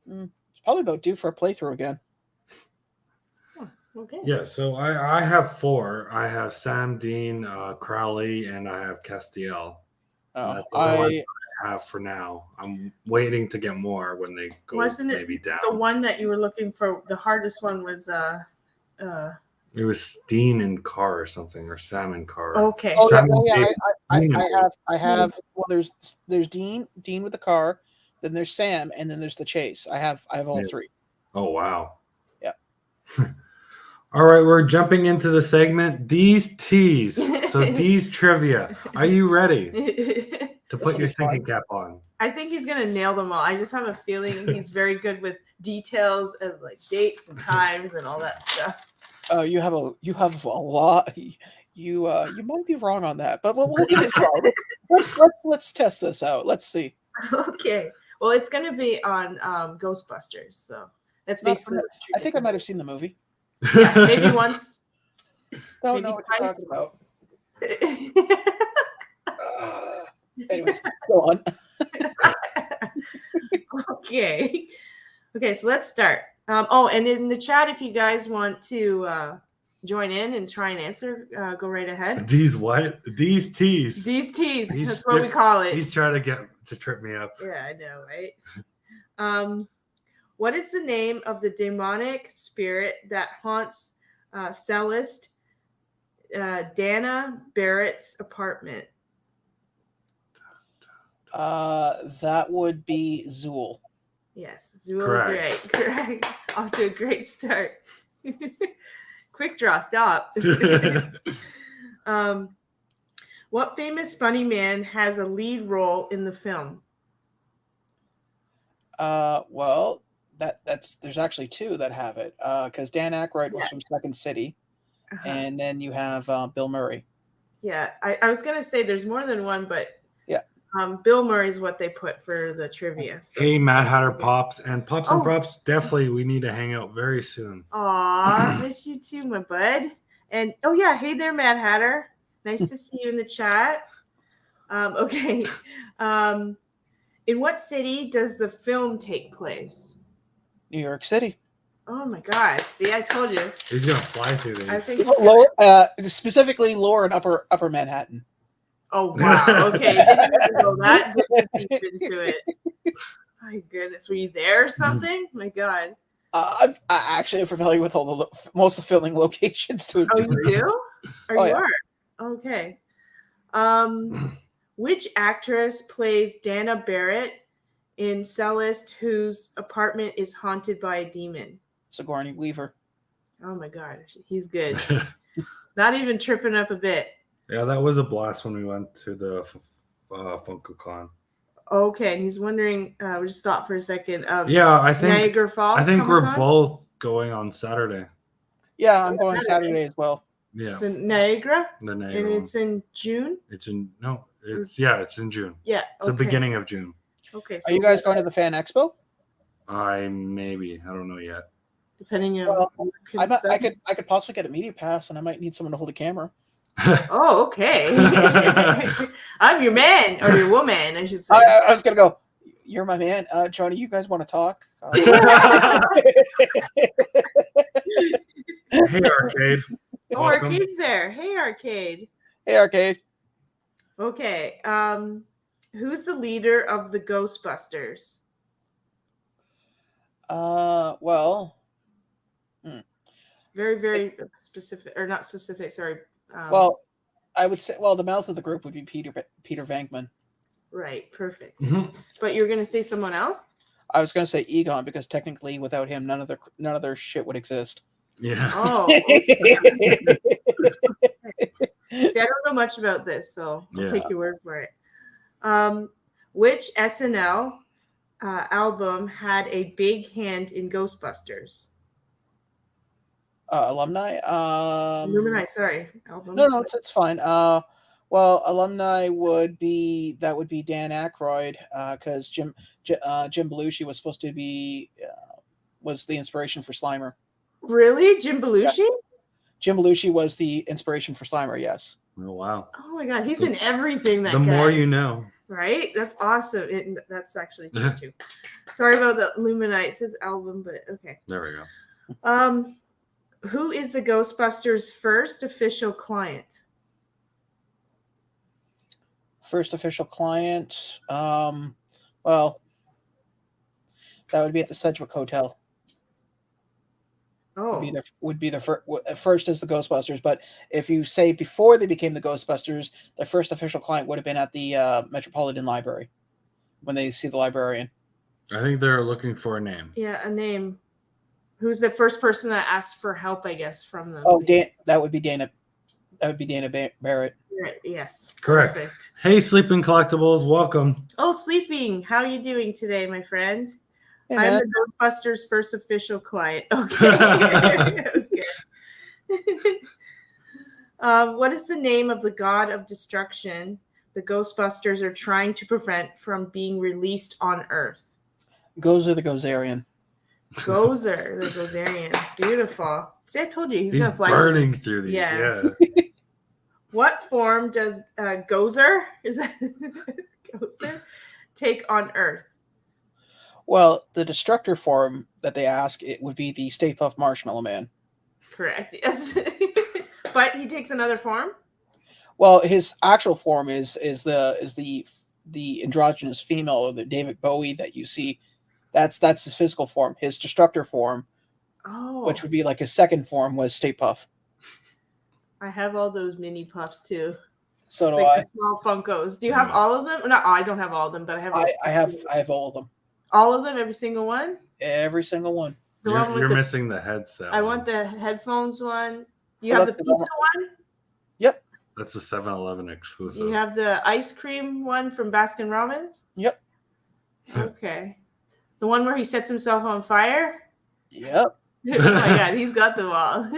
it's probably about due for a playthrough again. Oh, okay. Yeah, so I have 4. I have Sam, Dean, Crowley, and I have Castiel. That's I have for now. I'm waiting to get more when they go. Wasn't it maybe down. The one that you were looking for? The hardest one was it was Dean and Carr or something, or Sam and Carr. Okay. Oh yeah. I have. Well, there's Dean with the car, then there's Sam, and then there's the chase. I have all 3. Oh wow. Yeah. All right, we're jumping into the segment D's T's. So D's trivia. Are you ready to put your thinking cap on? I think he's gonna nail them all. I just have a feeling he's very good with details of like dates and times and all that stuff. Oh, you have a lot. You might be wrong on that, but we'll give it a try. Let's test this out. Let's see. Okay. Well, it's gonna be on Ghostbusters, so that's basically. I think I might have seen the movie. Yeah, maybe once. Don't know what you're talking about. Anyways, go on. Okay, so let's start. And in the chat, if you guys want to join in and try and answer, go right ahead. These what? These teas. These teas. That's what we call it. He's trying to trip me up. Yeah, I know, right? What is the name of the demonic spirit that haunts cellist Dana Barrett's apartment? That would be Zool. Yes, Zool is right. Correct. Off to a great start. Quick draw, stop. What famous funny man has a lead role in the film? Well, there's actually two that have it. Because Dan Aykroyd was from Second City, and then you have Bill Murray. Yeah, I was gonna say there's more than one, but yeah, Bill Murray is what they put for the trivia. So. Hey, Mad Hatter Pops and Props. Definitely, we need to hang out very soon. Aw, miss you too, my bud. And oh yeah, hey there, Mad Hatter. Nice to see you in the chat. Okay. In what city does the film take place? New York City. Oh my God! See, I told you. He's gonna fly through these. I think lower, specifically lower and upper Manhattan. Oh wow! Okay, didn't even know that deep into it. My goodness, were you there or something? My God. I'm actually familiar with most of the filming locations to a degree. You do? You are? Okay. Which actress plays Dana Barrett in Cellist, whose apartment is haunted by a demon? Sigourney Weaver. Oh my God, he's good. Not even tripping up a bit. Yeah, that was a blast when we went to the Funko Con. Okay, and he's wondering. We'll just stop for a second. Yeah, I think Niagara Falls. I think Comic-Con? we're both going on Saturday. Yeah, I'm going Saturday as well. Yeah, the Niagara. The Niagara. And it's in June. It's in June. Yeah, it's the beginning of June. Okay. So are you guys going to the Fan Expo? I don't know yet. Depending on. I could possibly get a media pass, and I might need someone to hold a camera. Oh, okay. I'm your man or your woman, I should say. I was gonna go. You're my man, Johnny. You guys want to talk? Hey, Arcade. Oh, Arcade's there. Hey, Arcade. Hey, Arcade. Okay. Who's the leader of the Ghostbusters? Well. Very, very specific, or not specific. Sorry. Well, I would say, the mouth of the group would be Peter Venkman. Right. Perfect. Mm-hmm. But you're going to say someone else? I was going to say Egon, because technically, without him, none of their shit would exist. Yeah. Oh. Okay. See, I don't know much about this, so I'll take your word for it. Which SNL album had a big hand in Ghostbusters? Alumni. Illuminati. Sorry, album. No, it's fine. Well, alumni would be Dan Aykroyd, because Jim Belushi was supposed to be was the inspiration for Slimer. Really, Jim Belushi? Yeah. Jim Belushi was the inspiration for Slimer. Yes. Oh wow. Oh my God, he's in everything. The more you know. Right? That's awesome. That's actually true too. Sorry about the Illuminati. It says album, but okay. There we go. Who is the Ghostbusters' first official client? First official client. Well, that would be at the Sedgwick Hotel. Oh, would be the first as the Ghostbusters. But if you say before they became the Ghostbusters, their first official client would have been at the Metropolitan Library when they see the librarian. I think they're looking for a name. Yeah, a name. Who's the first person that asked for help? I guess from them. Oh, that would be Dana. That would be Dana Barrett. Right, yes. Correct. Perfect. Hey, Sleeping Collectibles, welcome. Oh, Sleeping. How are you doing today, my friend? Hey, I'm man. the Ghostbusters' first official client. Okay. That was good. What is the name of the god of destruction the Ghostbusters are trying to prevent from being released on Earth? Gozer the Gozerian. Gozer the Gozerian. Beautiful. See, I told you he's gonna fly. Burning through these. Yeah. What form does Gozer take on Earth? Well, the destructor form that they ask, it would be the Stay Puft Marshmallow Man. Correct. Yes. But he takes another form. Well, his actual form is the androgynous female, or the David Bowie that you see. That's his physical form. His destructor form, which would be like his second form, was Stay Puff. I have all those mini puffs too. So do like I. The small Funkos. Do you have all of them? No, I don't have all of them, but I have. I have all of them. All of them, every single one. Every single one. You're missing the headset. I want the headphones one. You have the pizza one. Yep. That's a 7-Eleven exclusive. You have the ice cream one from Baskin Robbins. Yep. Okay. The one where he sets himself on fire. Yep. Oh my god, he's got them all.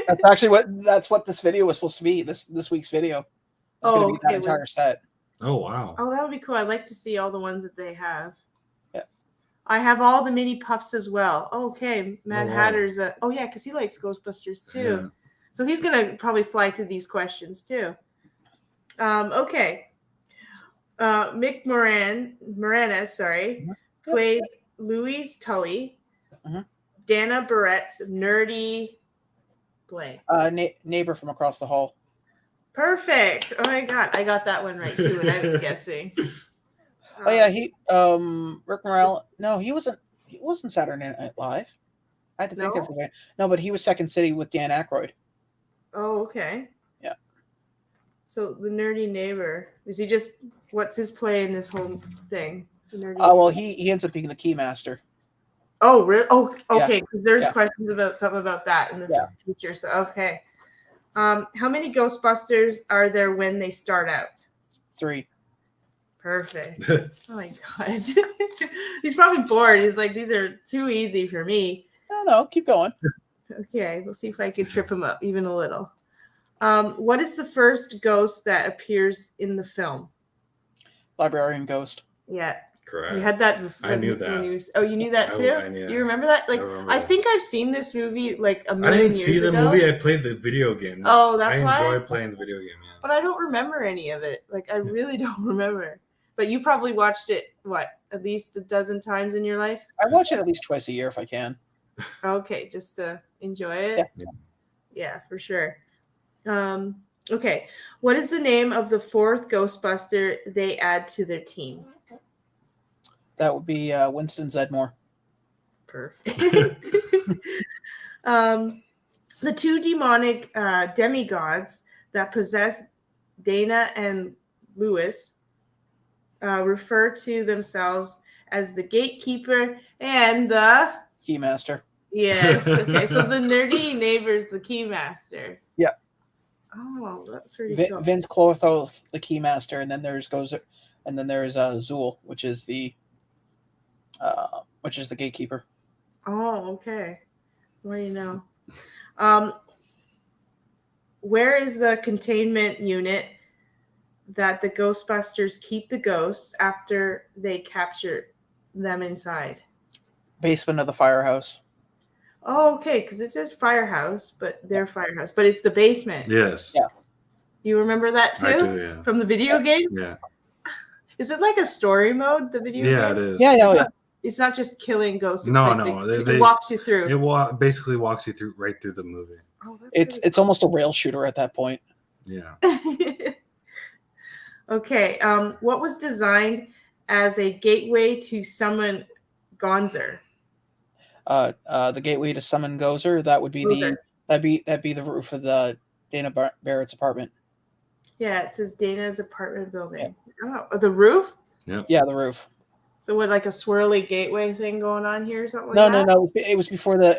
That's actually that's what this video was supposed to be. This week's video. It's going to be that entire set. Oh wow. Oh, that would be cool. I'd like to see all the ones that they have. Yeah. I have all the mini puffs as well. Okay, Mad Hatter's. Oh yeah, because he likes Ghostbusters too. Yeah. So he's gonna probably fly through these questions too. Okay. Mick Moranis, plays Louise Tully. Mm-hmm. Dana Barrett's nerdy blank. Neighbor from across the hall. Perfect. Oh my god, I got that one right too, and I was guessing. Oh yeah, Rick Morel. No, he wasn't Saturday Night Live. I had to think of it. No, but he was Second City with Dan Aykroyd. Oh, okay. Yeah. So the nerdy neighbor, is he just? What's his play in this whole thing? Well, he ends up being the Keymaster. Oh, really? Oh, okay. Yeah. There's questions about something about that in the future. So, okay. How many Ghostbusters are there when they start out? 3. Perfect. Oh my god. He's probably bored. He's like, these are too easy for me. No, keep going. Okay, we'll see if I can trip him up even a little. What is the first ghost that appears in the film? Librarian Ghost. Yeah. Correct. You had that. I knew that. You knew that too? I knew. You remember that? Like, I think I've seen this movie like a million years ago. I didn't see the movie. I played the video game. Oh, that's why? I enjoyed playing the video game, yeah. But I don't remember any of it. Like, I really don't remember. But you probably watched it, at least a dozen times in your life? I watch it at least twice a year if I can. Okay, just to enjoy it? Yeah, for sure. Okay, what is the name of the 4th Ghostbuster they add to their team? That would be Winston Zedmore. Perfect. The 2 demonic demigods that possess Dana and Lewis refer to themselves as the Gatekeeper and the Keymaster. Yes. Okay. So the nerdy neighbor's the Keymaster. Yeah. Oh, that's pretty cool. Vince Clortho, the Keymaster, and then there's Zool, which is the Gatekeeper. Oh, okay. Well, you know. Where is the containment unit that the Ghostbusters keep the ghosts after they capture them inside? Basement of the firehouse. Oh, okay, because it says firehouse, but their firehouse, but it's the basement. Yes. Yeah. You remember that too? I do, yeah. From the video game? Yeah. Is it like a story mode, the video game? Yeah, it is. Yeah. It's not just killing ghosts. No. It walks you through. It basically walks you right through the movie. Oh, it's almost a rail shooter at that point. Yeah. Okay. What was designed as a gateway to summon Gonzer? The gateway to summon Gozer. That would be that'd be the roof of the Dana Barrett's apartment. Yeah, it says Dana's apartment building. Yeah. Oh, the roof? Yeah, the roof. So what, like a swirly gateway thing going on here or something like that? No. It was before the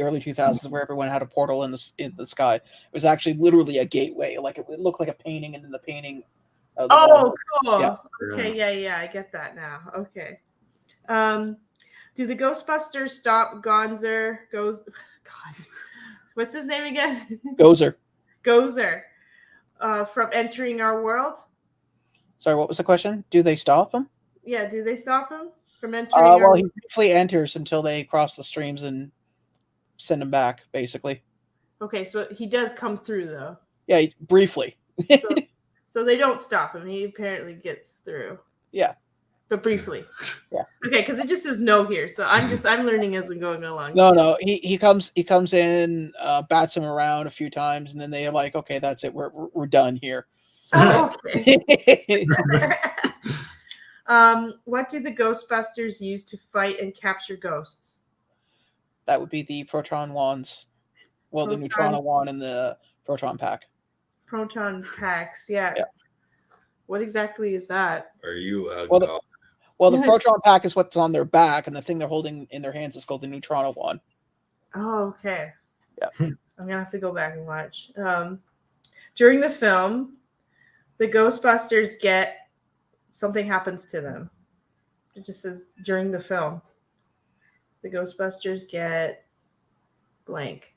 early 2000s where everyone had a portal in the sky. It was actually literally a gateway. Like it looked like a painting, and then the painting. Cool. Yeah. Okay, yeah, I get that now. Okay. Do the Ghostbusters stop Gonzer? God, what's his name again? Gozer. From entering our world? Sorry, what was the question? Do they stop him? Yeah, do they stop him from entering? Well, he briefly enters until they cross the streams and send him back, basically. Okay, so he does come through, though. Yeah, briefly. So they don't stop him. He apparently gets through. Yeah. but briefly. Yeah. Okay, because it just says no here, so I'm learning as I'm going along. No. He comes in, bats him around a few times, and then they're like, okay, that's it. We're done here. Oh, okay. What do the Ghostbusters use to fight and capture ghosts? That would be the proton wands. Well, the neutrino wand and the proton pack. Proton packs, yeah. What exactly is that? Are you well, the proton pack is what's on their back, and the thing they're holding in their hands is called the neutrino wand. Oh, okay. Yeah. I'm gonna have to go back and watch. During the film, the Ghostbusters get something happens to them. It just says during the film, the Ghostbusters get blank.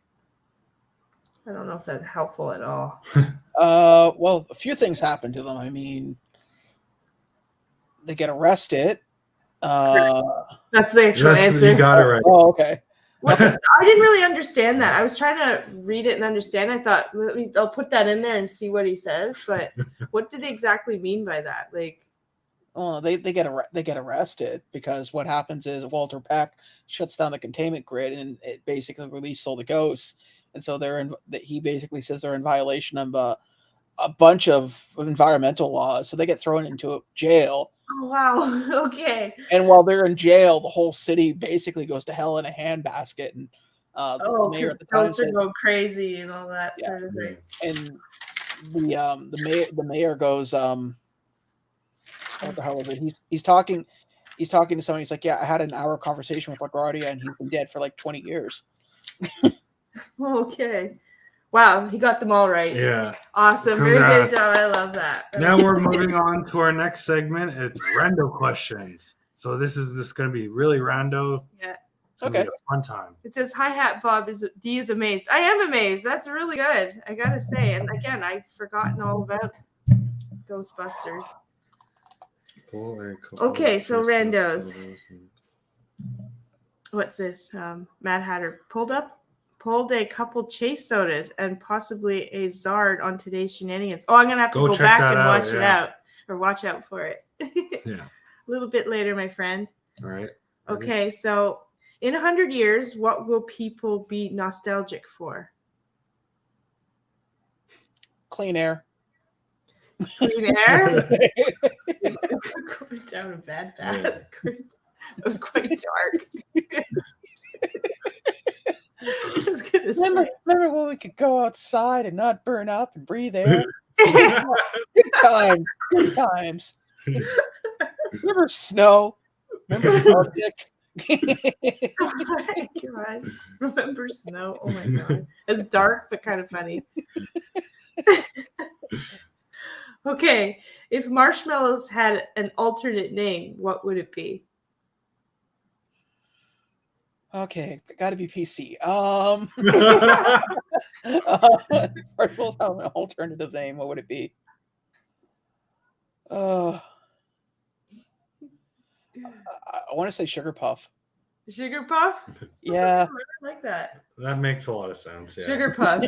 I don't know if that's helpful at all. Well, a few things happen to them. I mean, they get arrested. That's the actual answer. You got it right. Oh, okay. I didn't really understand that. I was trying to read it and understand. I thought I'll put that in there and see what he says. But what did they exactly mean by that? Like, oh, they get arrested because what happens is Walter Peck shuts down the containment grid and it basically releases all the ghosts, and so he basically says they're in violation of a bunch of environmental laws, so they get thrown into a jail. Oh, wow. Okay. And while they're in jail, the whole city basically goes to hell in a handbasket. And the mayor at the time said, go crazy and all that sort of thing. And the mayor goes, what the hell is it? He's talking to someone. He's like, yeah, I had an hour conversation with LaGuardia, and he's been dead for like 20 years. Okay. Wow, he got them all right. Yeah. Awesome. Congrats. Very good job. I love that. Now we're moving on to our next segment. It's rando questions. So this is just going to be really rando. Yeah. Okay. A fun time. It says, hi hat Bob D is amazed. I am amazed. That's really good. I got to say. And again, I've forgotten all about Ghostbusters. Okay, so randos. What's this? Mad Hatter pulled a couple chase sodas and possibly a Zard on today's shenanigans. Oh, I'm going to have to go back and watch it out or watch out for it. Yeah. A little bit later, my friend. All right. Okay, so in 100 years, what will people be nostalgic for? Clean air. Clean air? Going down a bad path. Yeah. It was quite dark. Remember when we could go outside and not burn up and breathe air? Good times. Good times. Remember snow? Remember Arctic? Oh my god. Remember snow? Oh my god. It's dark but kind of funny. Okay. If marshmallows had an alternate name, what would it be? Okay, got to be PC. First of all, have an alternative name. What would it be? I want to say Sugar Puff. Sugar Puff? Yeah, I like that. That makes a lot of sense. Yeah. Sugar Puff.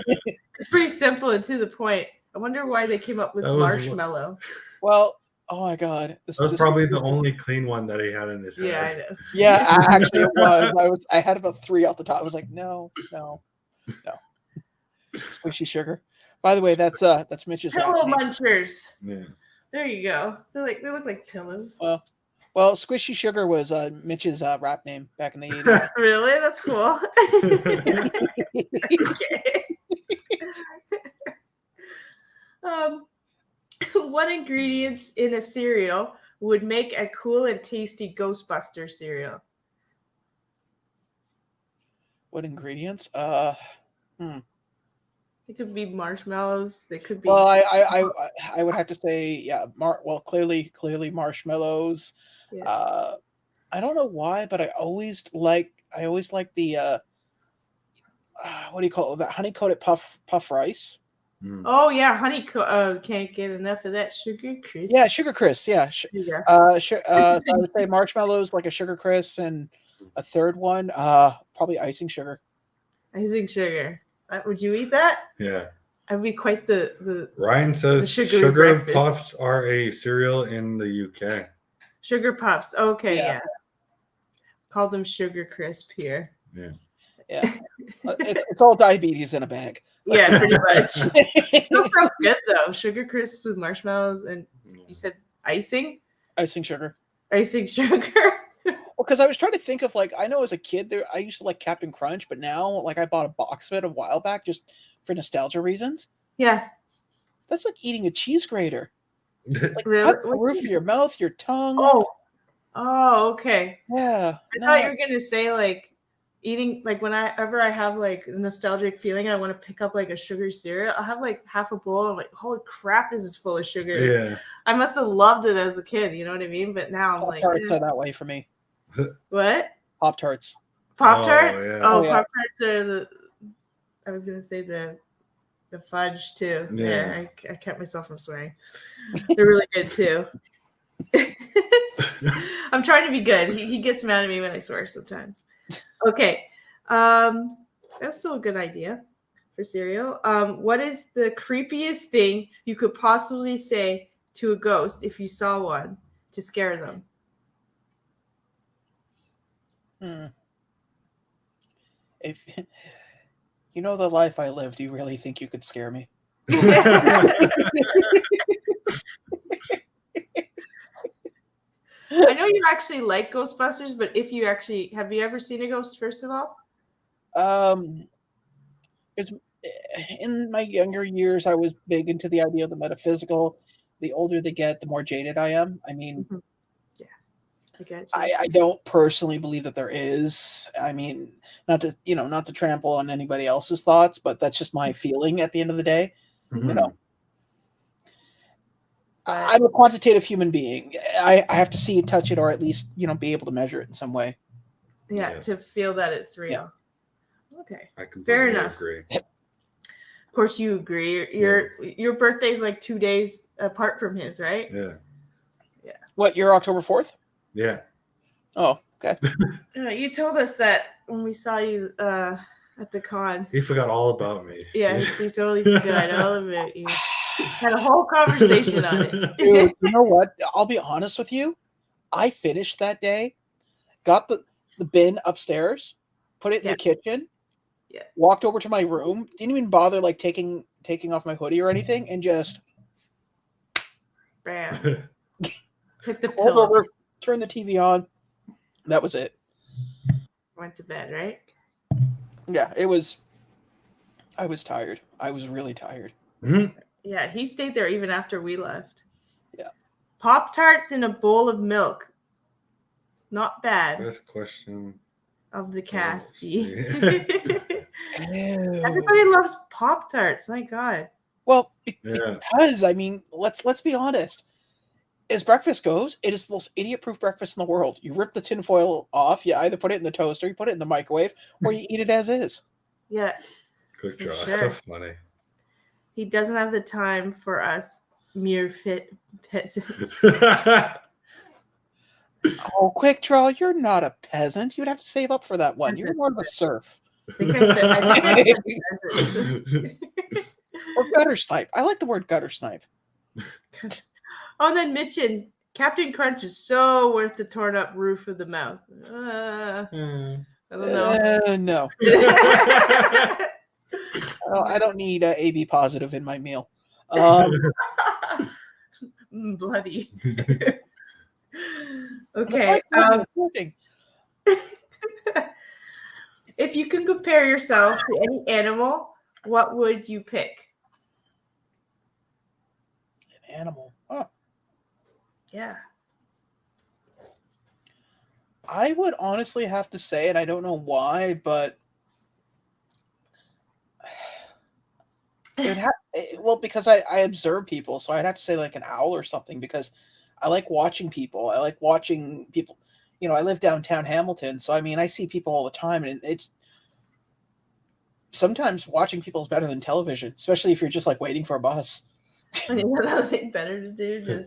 It's pretty simple and to the point. I wonder why they came up with marshmallow. Well, oh my god, that was probably the only clean one that he had in his head. Yeah, I know. Yeah, actually, it was. I had about 3 off the top. I was like, no. Squishy sugar. By the way, that's Mitch's. Pillow munchers. Yeah. There you go. They look like pillows. Well, Squishy Sugar was Mitch's rap name back in the 80s. Really? That's cool. Okay. What ingredients in a cereal would make a cool and tasty Ghostbuster cereal? What ingredients? It could be marshmallows. They could be. Well, I would have to say, yeah. Clearly marshmallows. Yeah. I don't know why, but I always like the what do you call it? That honey coated puff rice. Oh yeah, honey. Can't get enough of that Sugar Crisp. Yeah, Sugar Crisp. Yeah. So I would say marshmallows, like a Sugar Crisp, and a third one, probably icing sugar. Icing sugar. Would you eat that? Yeah. I'd be quite the Ryan says sugar puffs are a cereal in the UK. Sugar Puffs. Okay, Yeah. yeah. Call them Sugar Crisp here. Yeah. It's all diabetes in a bag. Yeah, pretty much. Still sounds good though. Sugar Crisp with marshmallows and you said icing? Icing sugar. Icing sugar. Well, because I was trying to think of I know as a kid I used to like Captain Crunch, but now I bought a box of it a while back just for nostalgia reasons. Yeah. That's like eating a cheese grater. Like Really? cut the roof of your mouth, your tongue. Oh, okay. Yeah. I thought you were gonna say like eating whenever I have like a nostalgic feeling, I want to pick up like a sugar cereal. I'll have like half a bowl. I'm like, holy crap, this is full of sugar. Yeah. I must have loved it as a kid, you know what I mean? But now I'm like, Pop-Tarts are that way for me. What? Pop-Tarts. Pop-Tarts? Yeah. Oh, Pop-Tarts are I was gonna say the fudge too. Yeah. I kept myself from swearing. They're really good too. I'm trying to be good. He gets mad at me when I swear sometimes. Okay. That's still a good idea for cereal. What is the creepiest thing you could possibly say to a ghost if you saw one to scare them? If you know the life I live, do you really think you could scare me? I know you actually like Ghostbusters, but have you ever seen a ghost, first of all? In my younger years, I was big into the idea of the metaphysical. The older they get, the more jaded I am. I mean, yeah, I get you. I don't personally believe that there is. I mean, not to trample on anybody else's thoughts, but that's just my feeling at the end of the day. Mm-hmm. I'm a quantitative human being. I have to see it, touch it, or at least be able to measure it in some way. Yeah, Yes. to feel that it's real. Yeah. Okay, I completely fair enough. agree. Of course, you agree. Your birthday's like 2 days apart from his, right? Yeah. Yeah. What, you're October 4th? Yeah. Oh, okay. You told us that when we saw you at the con. He forgot all about me. Yeah, he totally forgot all about you. Had a whole conversation on it. Dude, you know what? I'll be honest with you. I finished that day, got the bin upstairs, put it in the kitchen, walked over to my room, didn't even bother taking off my hoodie or anything, and just bam. Hit the rolled pillow. over, turned the TV on. That was it. Went to bed, right? Yeah, I was tired. I was really tired. Mm-hmm. Yeah, he stayed there even after we left. Yeah. Pop-Tarts in a bowl of milk. Not bad. Best question of the cast. Everybody loves Pop-Tarts. My God. Well, because I mean, let's be honest. As breakfast goes, it is the most idiot-proof breakfast in the world. You rip the tinfoil off, you either put it in the toaster, you put it in the microwave, or you eat it as is. Yeah. Good job. Sure. So funny. He doesn't have the time for us mere fit peasants. Oh, quick draw, you're not a peasant. You'd have to save up for that one. You're more of a serf. I think I said or gutter snipe. I like the word gutter snipe. Oh, then Mitchin, Captain Crunch is so worth the torn up roof of the mouth. I don't know. No. I don't need AB positive in my meal. Bloody. Okay. If you can compare yourself to any animal, what would you pick? An animal. Huh. Yeah. I would honestly have to say, and I don't know why, but because I observe people, so I'd have to say like an owl or something, because I like watching people. I like watching people. I live downtown Hamilton, so I mean, I see people all the time, and it's sometimes watching people is better than television, especially if you're just like waiting for a bus. Nothing better to do.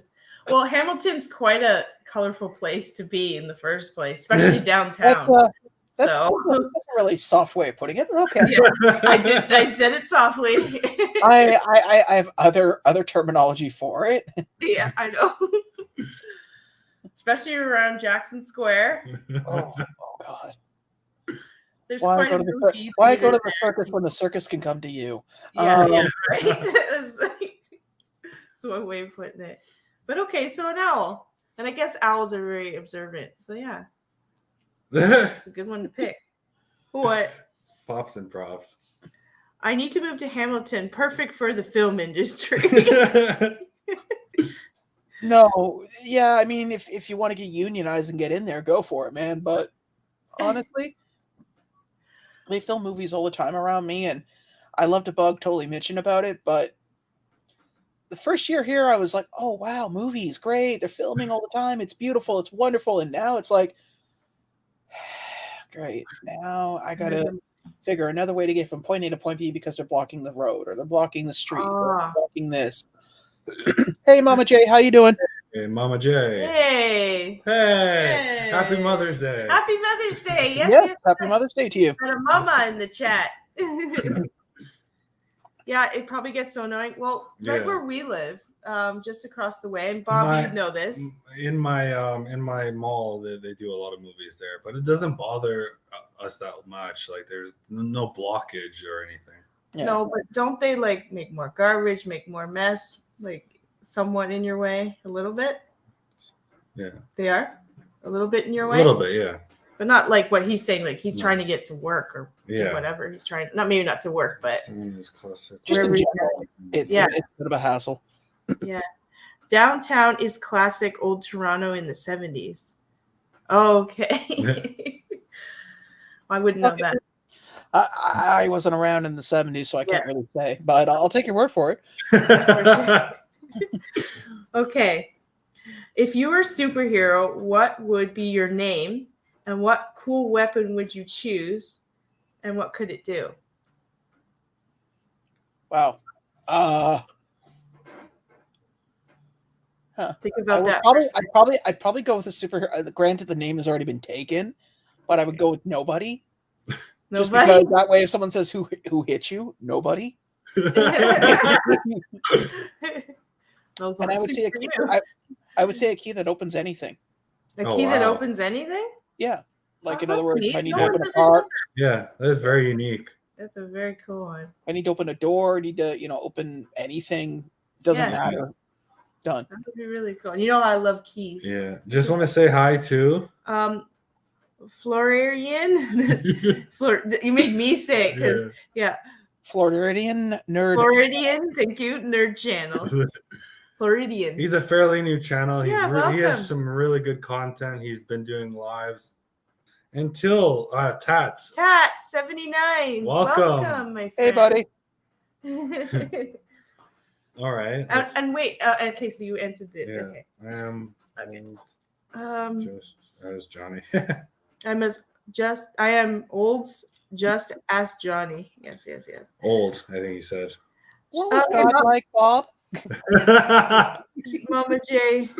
Well, Hamilton's quite a colorful place to be in the first place, especially downtown. That's a really soft way of putting it. Okay. Yeah, I said it softly. I have other terminology for it. Yeah, I know. especially around Jackson Square. Oh God. There's Why quite go a to the movie why go theater to the circus when the circus can come to you? Yeah, yeah, right. It's like, that's one way of putting it. But okay, so an owl, and I guess owls are very observant. So yeah, it's a good one to pick. What? Pops and props. I need to move to Hamilton. Perfect for the film industry. No, yeah, I mean, if you want to get unionized and get in there, go for it, man. But honestly, they film movies all the time around me, and I love to bug totally Mitchin about it. But the first year here, I was like, oh wow, movies, great! They're filming all the time. It's beautiful, it's wonderful. And now it's like, great. Now I gotta figure another way to get from point A to point B because they're blocking the road or they're blocking the street, or they're blocking this. Hey, Mama J, how you doing? Hey, Mama J. Hey. Hey. Happy Mother's Day. Happy Mother's Day. Yes, happy Mother's Day to you. Got a mama in the chat. Yeah, it probably gets so annoying. Well, right where we live, just across the way, and Bob, you'd know this. In my mall, they do a lot of movies there, but it doesn't bother us that much. Like there's no blockage or anything. Yeah. No, but don't they like make more garbage, make more mess, like somewhat in your way, a little bit? Yeah. They are? A little bit in your way? A little bit, yeah. But not like what he's saying, like he's trying to get to work or do Yeah. whatever. He's trying, maybe not to work, but Just in wherever he general, it's a bit of a hassle. Yeah. Downtown is classic old Toronto in the 70s. Okay. I wouldn't know that. I wasn't around in the 70s, so I can't really say, but I'll take your word for it. Okay. If you were a superhero, what would be your name and what cool weapon would you choose and what could it do? Wow. Think about that. I'd probably go with a superhero. Granted, the name has already been taken, but I would go with nobody. Just because that way, if someone says who hit you, nobody. And I would say a key that opens anything. A key that opens anything? Yeah. Like in other words, if I need to No open one's a car. Yeah, that is very unique. That's a very cool one. I need to open a door, need to, open anything. Doesn't matter. Done. That would be really cool. And you know I love keys. Yeah. Just want to say hi to Floridian. You made me say it because Floridian nerd. Floridian, thank you, nerd channel. Floridian. He's a fairly new channel. He welcome. has some really good content. He's been doing lives. Until Tats 79. Welcome my friend. Hey, buddy. All right. And wait. Okay, so you answered it. Yeah, Okay. I am. Okay. Just as Johnny. I am old. Just as Johnny. Yes. Old, I think he said. What was God like, Bob? Mama J.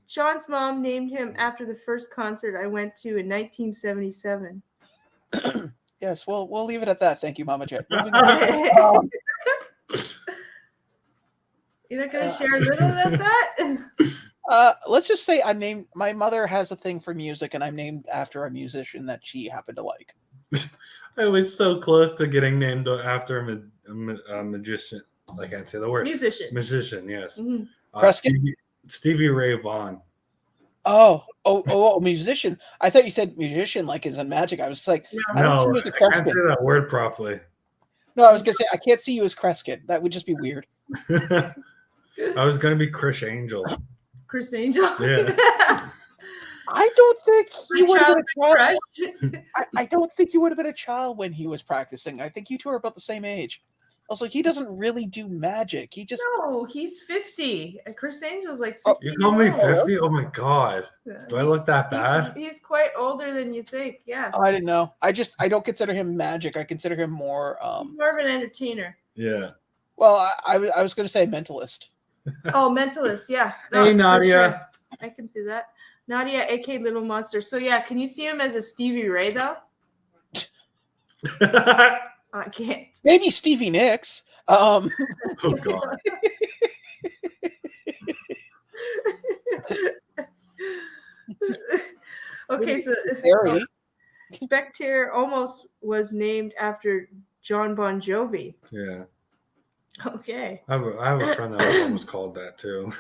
Sean's mom named him after the first concert I went to in 1977. Yes, we'll leave it at that. Thank you, Mama J. You're not going to share a little about that? Let's just say my mother has a thing for music, and I'm named after a musician that she happened to like. I was so close to getting named after a magician. I can't say the word. Musician, yes. Mm-hmm. Stevie Ray Vaughan. Oh, musician. I thought you said musician like as in magic. I was like, I can't say that word properly. No, I was going to say, I can't see you as Kreskin. That would just be weird. I was going to be Chris Angel. Chris Angel? Yeah. I don't think he would have been a child. Crush. I don't think you would have been a child when he was practicing. I think you two are about the same age. Also, he doesn't really do magic. No, he's 50. Chris Angel's like 50. You call me 50? Oh my God. Do I look that bad? He's quite older than you think. Yeah. Oh, I didn't know. I don't consider him magic. I consider him more. He's more of an entertainer. Yeah. Well, I was going to say mentalist. Oh, mentalist. Yeah. Hey, Nadia. Sure. I can see that. Nadia, aka Little Monster. So yeah, can you see him as a Stevie Ray though? I can't. Maybe Stevie Nicks. Oh God. Okay, so Harry. Spectre almost was named after John Bon Jovi. Yeah. Okay. I have a friend that was almost called that too.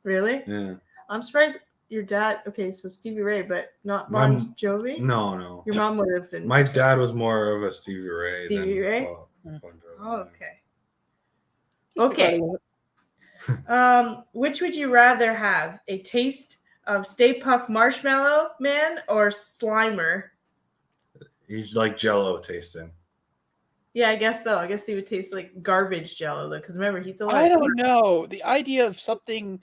Really? Yeah. I'm surprised your dad. Okay, so Stevie Ray, but not Bon Jovi. No. Your mom would have been. My dad was more of a Stevie Ray. Stevie Ray. Bon Jovi. Oh, okay. Okay. Which would you rather have? A taste of Stay Puft Marshmallow Man or Slimer? He's like Jello tasting. Yeah, I guess so. I guess he would taste like garbage Jello, though, because remember, he's a lot. I don't know. The idea of something,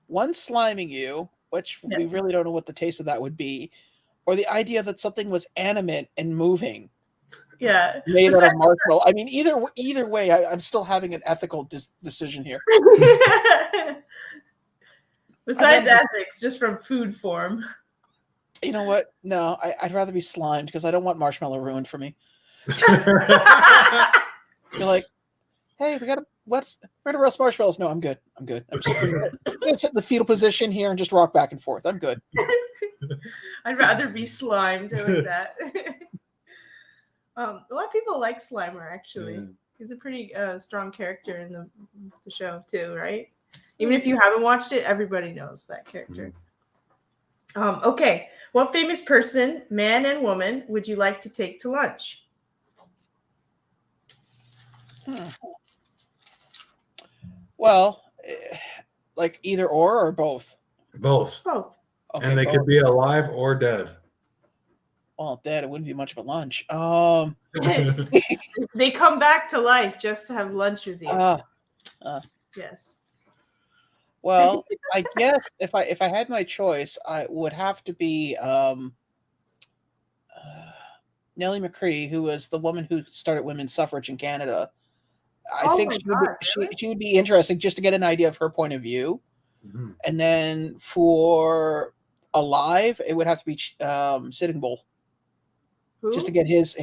one sliming you, which we really don't know what the taste of that would be, or the idea that something was animate and moving. Yeah. Made out of marshmallow. I mean, either way, I'm still having an ethical decision here. Besides ethics, just from food form. You know what? No, I'd rather be slimed because I don't want marshmallow ruined for me. You're like, hey, we're gonna roast marshmallows. No, I'm good. I'm just gonna sit in the fetal position here and just rock back and forth. I'm good. I'd rather be slimed like that. A lot of people like Slimer, actually. Yeah. He's a pretty strong character in the show too, right? Even if you haven't watched it, everybody knows that character. Okay, what famous person, man and woman, would you like to take to lunch? Well, like either or both? Both. Both. Okay, and they could be alive or dead. Well, dead, it wouldn't be much of a lunch. They come back to life just to have lunch with you. Yes. Well, I guess if I had my choice, I would have to be Nellie McCree, who was the woman who started women's suffrage in Canada. I think she would be interesting just to get an idea of her point of view. Mm-hmm. And then for alive, it would have to be Sitting Bull. Who? Just to get his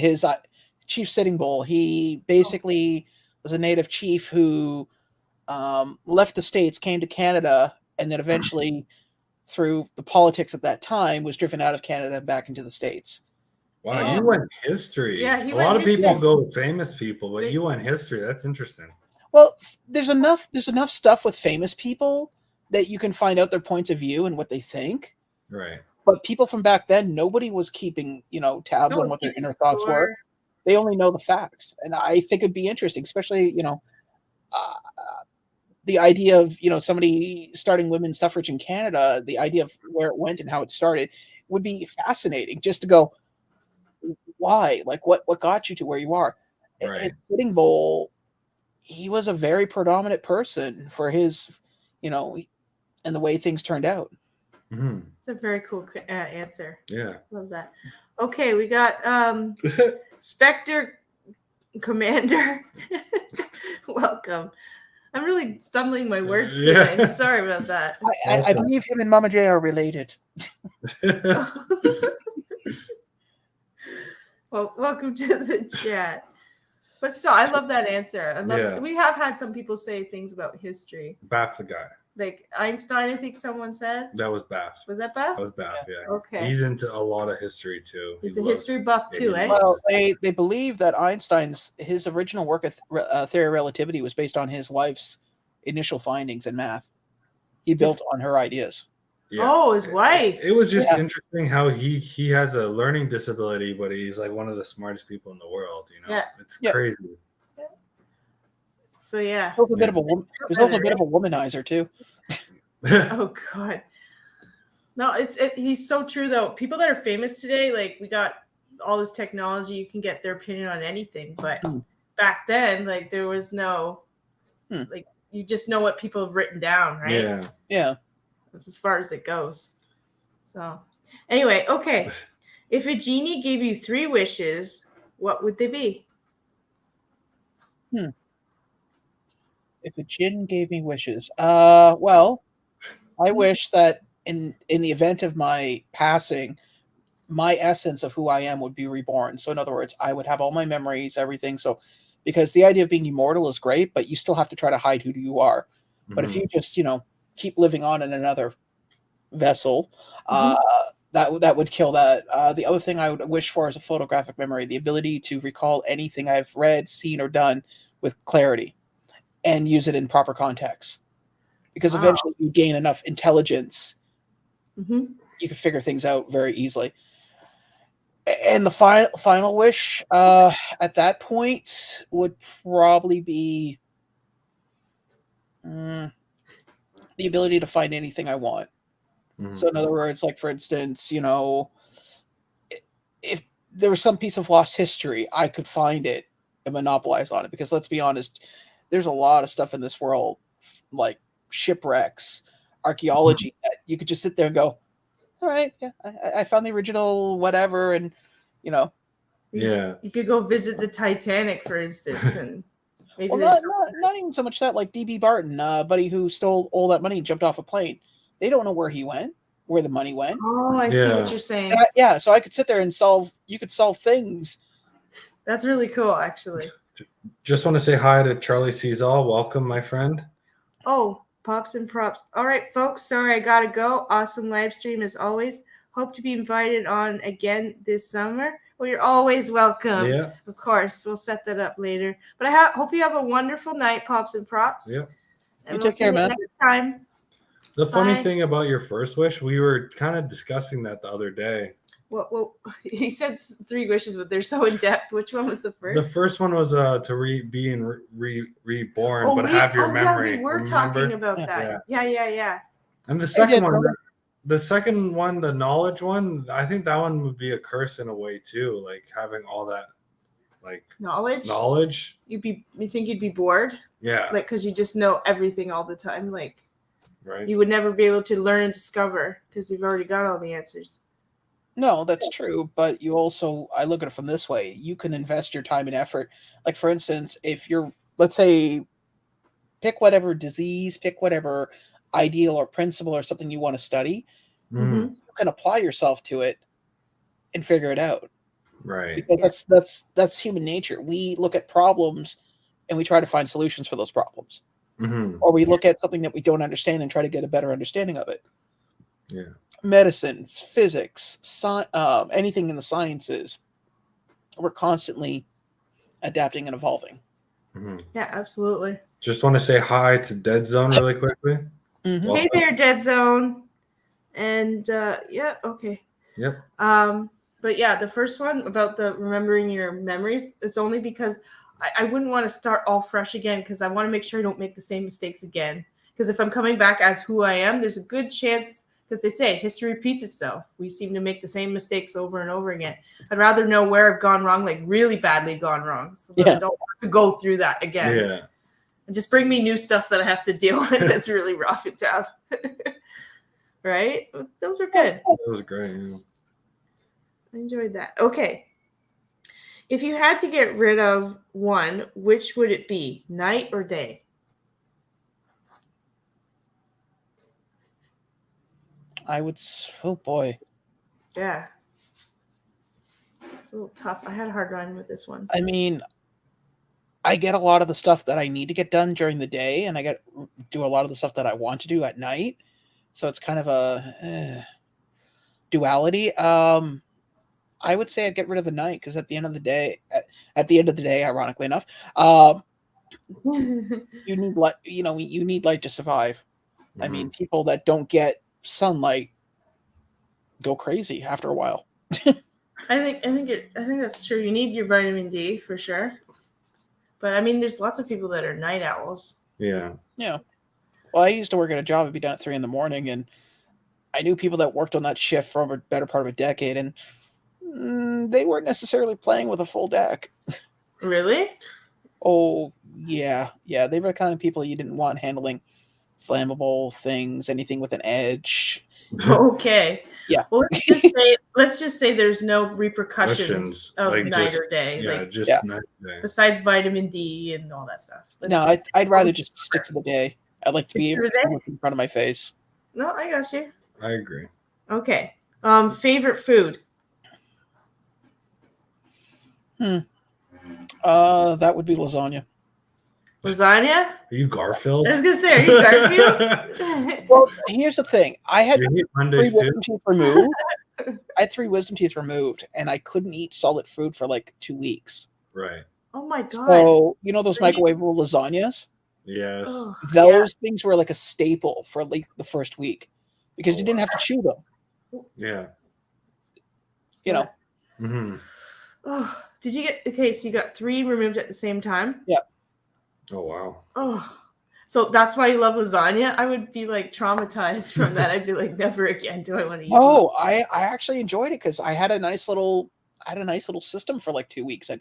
Chief Sitting Bull. He basically was a native chief who left the States, came to Canada, and then eventually, through the politics at that time, was driven out of Canada and back into the States. Wow, you went history. Yeah, a lot of people go with famous people, but you went history. That's interesting. Well, there's enough stuff with famous people that you can find out their points of view and what they think. Right. But people from back then, nobody was keeping, tabs on what their inner thoughts were. They only know the facts. And I think it'd be interesting, especially, the idea of, somebody starting women's suffrage in Canada, the idea of where it went and how it started would be fascinating just to go, why? Like what got you to where you are? Right. And Sitting Bull, he was a very predominant person for his, and the way things turned out. Mm-hmm. It's a very cool answer. Yeah. Love that. Okay, we got Spectre Commander. Welcome. I'm really stumbling my words today. Sorry about that. I believe him and Mama J are related. Well, welcome to the chat. But still, I love that answer. We have had some people say things about history. Bath the guy. Like Einstein, I think someone said. That was Bath. Was that Bath? That was Bath, yeah. Okay. He's into a lot of history, too. He's a history buff, too, eh? Well, they believe that his original work of theory of relativity was based on his wife's initial findings in math. He built on her ideas. Yeah. Oh, his wife. It was just interesting how he has a learning disability, but he's like one of the smartest people in the world, Yeah. It's crazy. Yeah. So, yeah. He was also a bit of a womanizer, too. Oh, God. No, he's so true, though. People that are famous today, like, we got all this technology. You can get their opinion on anything. But back then, like, there was no, like, you just know what people have written down, right? Yeah. Yeah. That's as far as it goes. So, anyway, okay. If a genie gave you 3 wishes, what would they be? If a djinn gave me wishes, well, I wish that in the event of my passing, my essence of who I am would be reborn. So, in other words, I would have all my memories, everything. So, because the idea of being immortal is great, but you still have to try to hide who you are. But if you just, keep living on in another vessel, That would kill that. The other thing I would wish for is a photographic memory, the ability to recall anything I've read, seen, or done with clarity, and use it in proper context. Because eventually you gain enough intelligence, you can figure things out very easily. And the final wish at that point would probably be the ability to find anything I want. So in other words, like for instance, you know, if there was some piece of lost history, I could find it and monopolize on it. Because let's be honest, there's a lot of stuff in this world, like shipwrecks, archaeology, that you could just sit there and go, all right, yeah, I found the original whatever, and you know, you could go visit the Titanic, for instance, and maybe not even so much that, like D.B. Barton, buddy who stole all that money and jumped off a plane. They don't know where he went, where the money went. Oh, I see what you're saying. So I could sit there and you could solve things. That's really cool, actually. Just want to say hi to Charlie Cesal. Welcome, my friend. Oh, pops and props. All right, folks. Sorry, I gotta go. Awesome live stream as always. Hope to be invited on again this summer. Well, you're always welcome. Yeah. Of course, we'll set that up later. But I hope you have a wonderful night, pops and props. Yeah. And we'll see you next time. The funny thing about your first wish, we were kind of discussing that the other day. Well, he said 3 wishes, but they're so in depth. Which one was the first? The first one was to be reborn, but have your memory. Yeah, we were talking about that. Yeah. And the second one, the knowledge one, I think that one would be a curse in a way too, like having all that, like knowledge. You think you'd be bored? Yeah. Like, because you just know everything all the time, like. Right. You would never be able to learn and discover because you've already got all the answers. No, that's true. But I look at it from this way. You can invest your time and effort. Like, for instance, if you're, let's say, pick whatever disease, pick whatever ideal or principle or something you want to study. You can apply yourself to it and figure it out. Right. Because that's human nature. We look at problems and we try to find solutions for those problems. Or we look at something that we don't understand and try to get a better understanding of it. Yeah. Medicine, physics, anything in the sciences, we're constantly adapting and evolving. Yeah, absolutely. Just want to say hi to Dead Zone really quickly. Hey there, Dead Zone. And okay. Yep. But yeah, the first one about the remembering your memories, it's only because I wouldn't want to start all fresh again because I want to make sure I don't make the same mistakes again. Because if I'm coming back as who I am, there's a good chance, because they say history repeats itself. We seem to make the same mistakes over and over again. I'd rather know where I've gone wrong, like really badly gone wrong, so that I don't have to go through that again. Yeah. And just bring me new stuff that I have to deal with that's really rough and tough. Right? Those are good. That was great. Yeah. I enjoyed that. Okay. If you had to get rid of one, which would it be? Night or day? Oh boy. Yeah. It's a little tough. I had a hard run with this one. I mean, I get a lot of the stuff that I need to get done during the day, and I do a lot of the stuff that I want to do at night. So it's kind of a duality. I would say I'd get rid of the night because at the end of the day, ironically enough, you need light. You need light to survive. I mean, people that don't get sunlight go crazy after a while. I think that's true. You need your vitamin D for sure. But I mean, there's lots of people that are night owls. Yeah. Yeah. Well, I used to work at a job. I'd be done at 3 a.m, and I knew people that worked on that shift for a better part of a decade, and they weren't necessarily playing with a full deck. Really? Oh, yeah. Yeah, they were the kind of people you didn't want handling flammable things, anything with an edge. Okay. Yeah. Well, let's just say there's no repercussions of like night or day. Yeah, night or day. Besides vitamin D and all that stuff. I'd rather just stick to the day. I'd like to be able to see what's in front of my face. No, I got you. I agree. Okay. Favorite food? That would be lasagna. Lasagna? Are you Garfield? I was gonna say, are you Garfield? Well, here's the thing. I had 3 Mondays working teeth removed, I had 3 wisdom teeth removed, and I couldn't eat solid food for like 2 weeks. Right. Oh my god. So you know those microwavable lasagnas? Yes. Oh, Those things were like a staple for like the first week because you didn't have to chew them. Yeah. You know. Mm-hmm. Oh, did you get okay? So you got 3 removed at the same time? Yeah. Oh wow. Oh, so that's why you love lasagna? I would be like traumatized from that. I'd be like, never again do I want to eat. Oh, I actually enjoyed it because I had a nice little system for like 2 weeks. I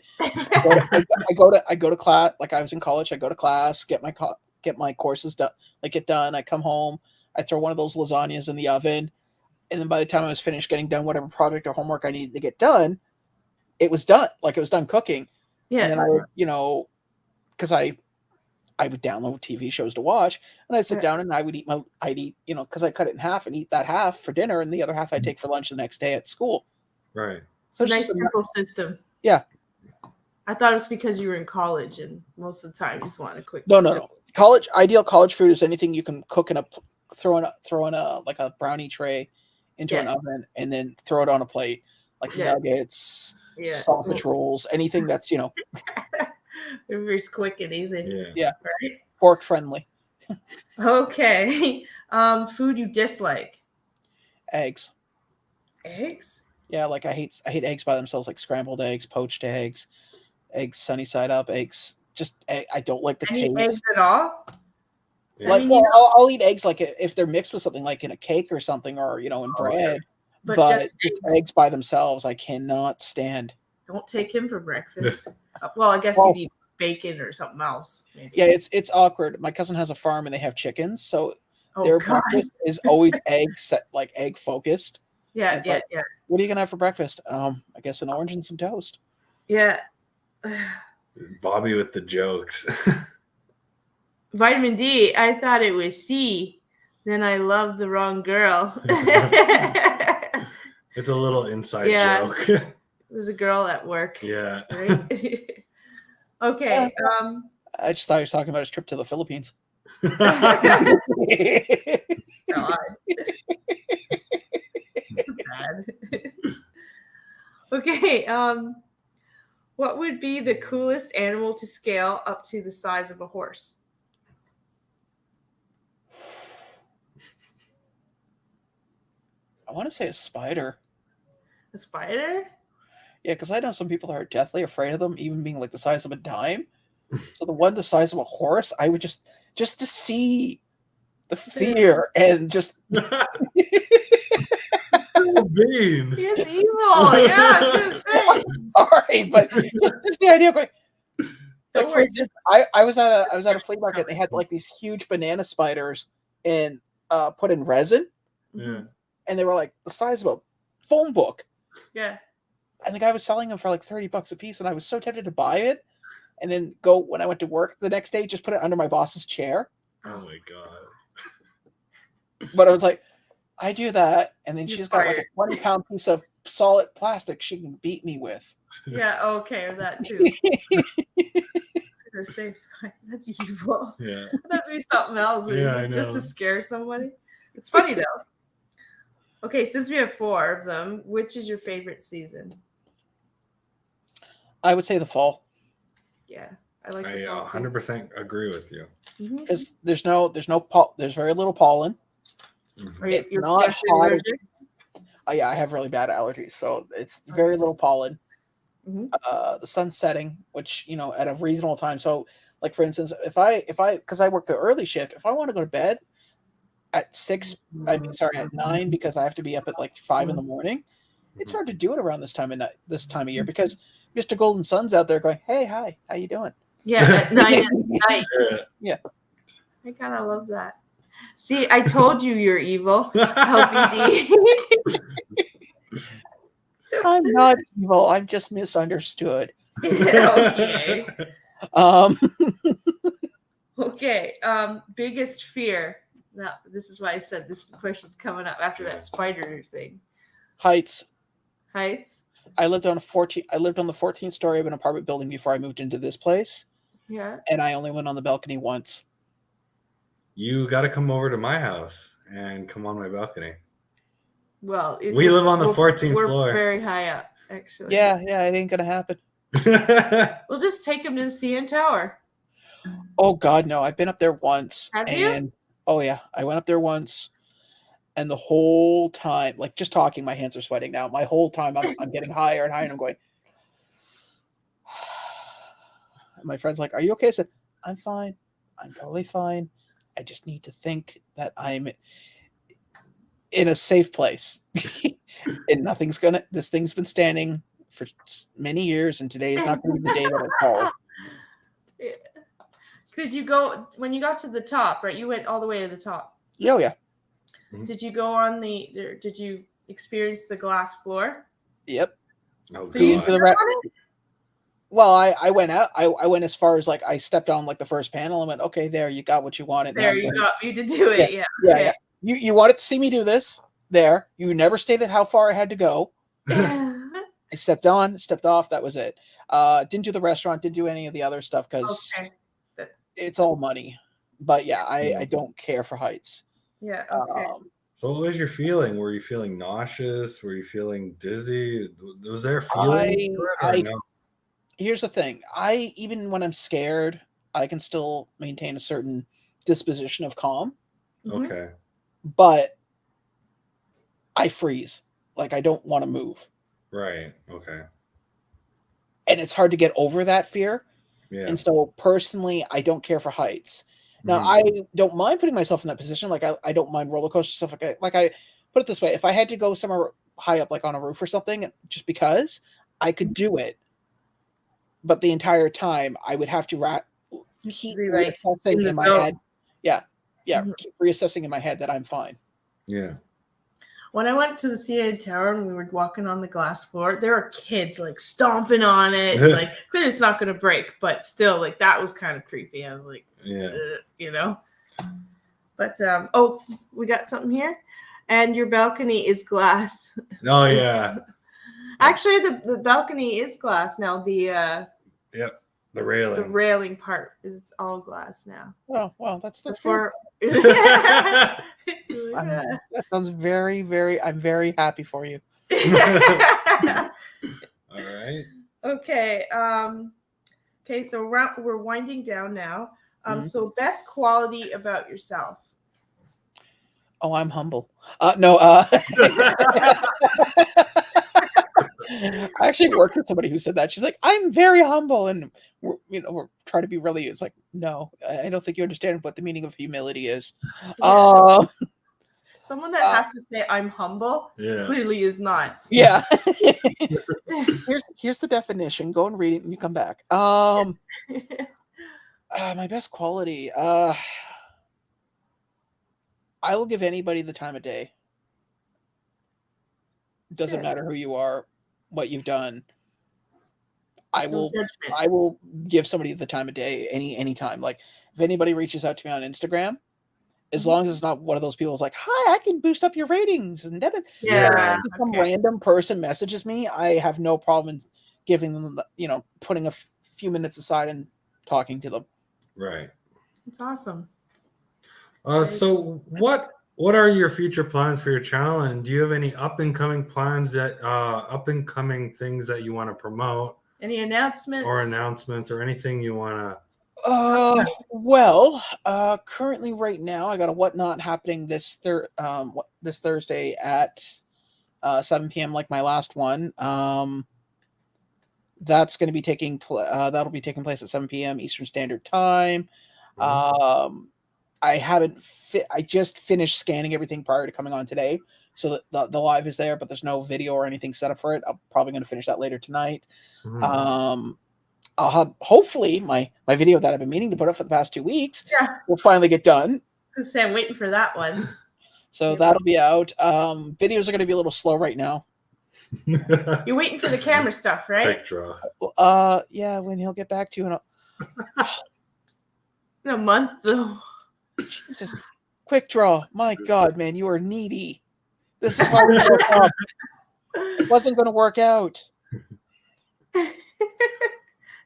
go to class, like I was in college. I go to class, get my courses done, like get done. I come home, I throw one of those lasagnas in the oven, and then by the time I was finished getting done whatever project or homework I needed to get done, it was done. Like it was done cooking. Yeah. And then I would, because I would download TV shows to watch, and I'd sit down and I'd eat, because I cut it in half and eat that half for dinner, and the other half I'd take for lunch the next day at school. Right. So nice simple system. Yeah. I thought it was because you were in college, and most of the time you just want a quick. No. Ideal college food is anything you can cook in throw in a like a brownie tray into an oven, and then throw it on a plate, like nuggets, sausage rolls, anything that's very quick and easy. Yeah. Right. Fork friendly. Okay. Food you dislike. Eggs. Eggs? Yeah, like I hate eggs by themselves, like scrambled eggs, poached eggs sunny side up, eggs. Just I don't like the taste. Eggs at all? Yeah. Like, I'll eat eggs like if they're mixed with something, like in a cake or something, or in bread. But just eggs by themselves, I cannot stand. Don't take him for breakfast. Well, I guess you'd eat bacon or something else. Maybe. Yeah, it's awkward. My cousin has a farm and they have chickens, so their breakfast is always egg focused. Yeah. What are you gonna have for breakfast? I guess an orange and some toast. Yeah. Bobby with the jokes. Vitamin D. I thought it was C. Then I loved the wrong girl. It's a little inside joke. There's a girl at work. Yeah. Right? Okay. I just thought he was talking about his trip to the Philippines. God. Bad. Okay. What would be the coolest animal to scale up to the size of a horse? I want to say a spider. A spider? Yeah, because I know some people that are deathly afraid of them, even being like the size of a dime. So the one the size of a horse, I would just to see the fear and just. Bean. He is evil. Yeah, I was gonna say. Sorry, but just the idea of going. Like for instance, I was at a flea market. They had like these huge banana spiders and put in resin. Yeah. And they were like the size of a phone book. Yeah. And the guy was selling them for like $30 a piece, and I was so tempted to buy it, and then go when I went to work the next day, just put it under my boss's chair. Oh my god! But I was like, I do that, and then she's got like a 20-pound piece of solid plastic she can beat me with. Yeah. Okay, that too. I was gonna say that's evil. Yeah. That's be something else. Just to scare somebody. It's funny though. Okay, since we have 4 of them, which is your favorite season? I would say the fall. Yeah, I like. I 100% agree with you. Because there's very little pollen. It's not hot. Yeah, I have really bad allergies, so it's very little pollen. The sun's setting, which at a reasonable time. So, like for instance, if I because I work the early shift, if I want to go to bed at 6, at 9, because I have to be up at like 5 in the morning. It's hard to do it around this time of year because Mr. Golden Sun's out there going, "Hey, hi, how you doing?" Yeah, at night. Yeah, I kind of love that. See, I told you you're evil, LBD. I'm not evil. I'm just misunderstood. Okay. Okay. Biggest fear. Now, this is why I said this question's coming up after that spider thing. Heights. Heights. I lived on the 14th story of an apartment building before I moved into this place. Yeah. And I only went on the balcony once. You got to come over to my house and come on my balcony. Well, we live on the 14th we're floor. very high up, actually. Yeah, it ain't gonna happen. We'll just take him to the CN Tower. Oh God, no! I've been up there once. Have you? Oh yeah, I went up there once, and the whole time, like just talking, my hands are sweating now. My whole time, I'm getting higher and higher, and I'm going. My friend's like, "Are you okay?" I said, "I'm fine. I'm totally fine. I just need to think that I'm in a safe place, and this thing's been standing for many years, and today is not going to be the day that it falls." Because when you got to the top, right? You went all the way to the top. Oh yeah. Did you go on did you experience the glass floor? Yep. Oh, so you on it? Well, I went out. I went as far as like I stepped on like the first panel and went, okay, there, you got what you wanted. There you go. You did do it. Yeah. Yeah. You wanted to see me do this. There. You never stated how far I had to go. I stepped on, stepped off. That was it. Didn't do the restaurant. Didn't do any of the other stuff because it's all money. But yeah, I don't care for heights. Yeah. Okay. So what was your feeling? Were you feeling nauseous? Were you feeling dizzy? Was there a feeling? No? Here's the thing. Even when I'm scared, I can still maintain a certain disposition of calm. Okay. But I freeze. Like I don't want to move. Right. Okay. And it's hard to get over that fear. Yeah. And so personally, I don't care for heights. Now, I don't mind putting myself in that position. Like I don't mind roller coaster stuff. Like I put it this way: if I had to go somewhere high up, like on a roof or something, just because I could do it, but the entire time I would have to keep reassessing in my head. Yeah, keep reassessing in my head that I'm fine. Yeah. When I went to the CN Tower and we were walking on the glass floor, there were kids like stomping on it. Like clearly it's not going to break, but still, like that was kind of creepy. I was like, you know. But we got something here, and your balcony is glass. Oh yeah. Actually, the balcony is glass now. The railing. The railing part is all glass now. Oh well, that's for. That sounds very, very. I'm very happy for you. All right. Okay. Okay. So we're winding down now. So best quality about yourself. Oh, I'm humble. No. I actually worked with somebody who said that. She's like, I'm very humble, and we're trying to be really. It's like, no, I don't think you understand what the meaning of humility is. Someone that has to say I'm humble clearly is not. Yeah. Here's the definition. Go and read it, and you come back. My best quality. I will give anybody the time of day. Doesn't matter who you are, what you've done. I will give somebody the time of day any time. Like if anybody reaches out to me on Instagram, as long as it's not one of those people who's like, hi, I can boost up your ratings. And then some random person messages me, I have no problem in giving them, putting a few minutes aside and talking to them. Right. It's awesome. So what are your future plans for your channel, and do you have any up and coming plans up and coming things that you want to promote? Any announcements? Or anything you want to? Currently right now I got a whatnot happening this Thursday at 7 p.m. like my last one. That's going to be that'll be taking place at 7 p.m. Eastern Standard Time. I just finished scanning everything prior to coming on today, so that the live is there, but there's no video or anything set up for it. I'm probably going to finish that later tonight. I'll have hopefully my video that I've been meaning to put up for the past 2 weeks will finally get done. I was gonna say I'm waiting for that one. So that'll be out. Videos are going to be a little slow right now. You're waiting for the camera stuff, right? Quick draw. Yeah, when he'll get back to you in a month though. Jesus, quick draw. My God, man, you are needy. This is why we broke up. It wasn't going to work out.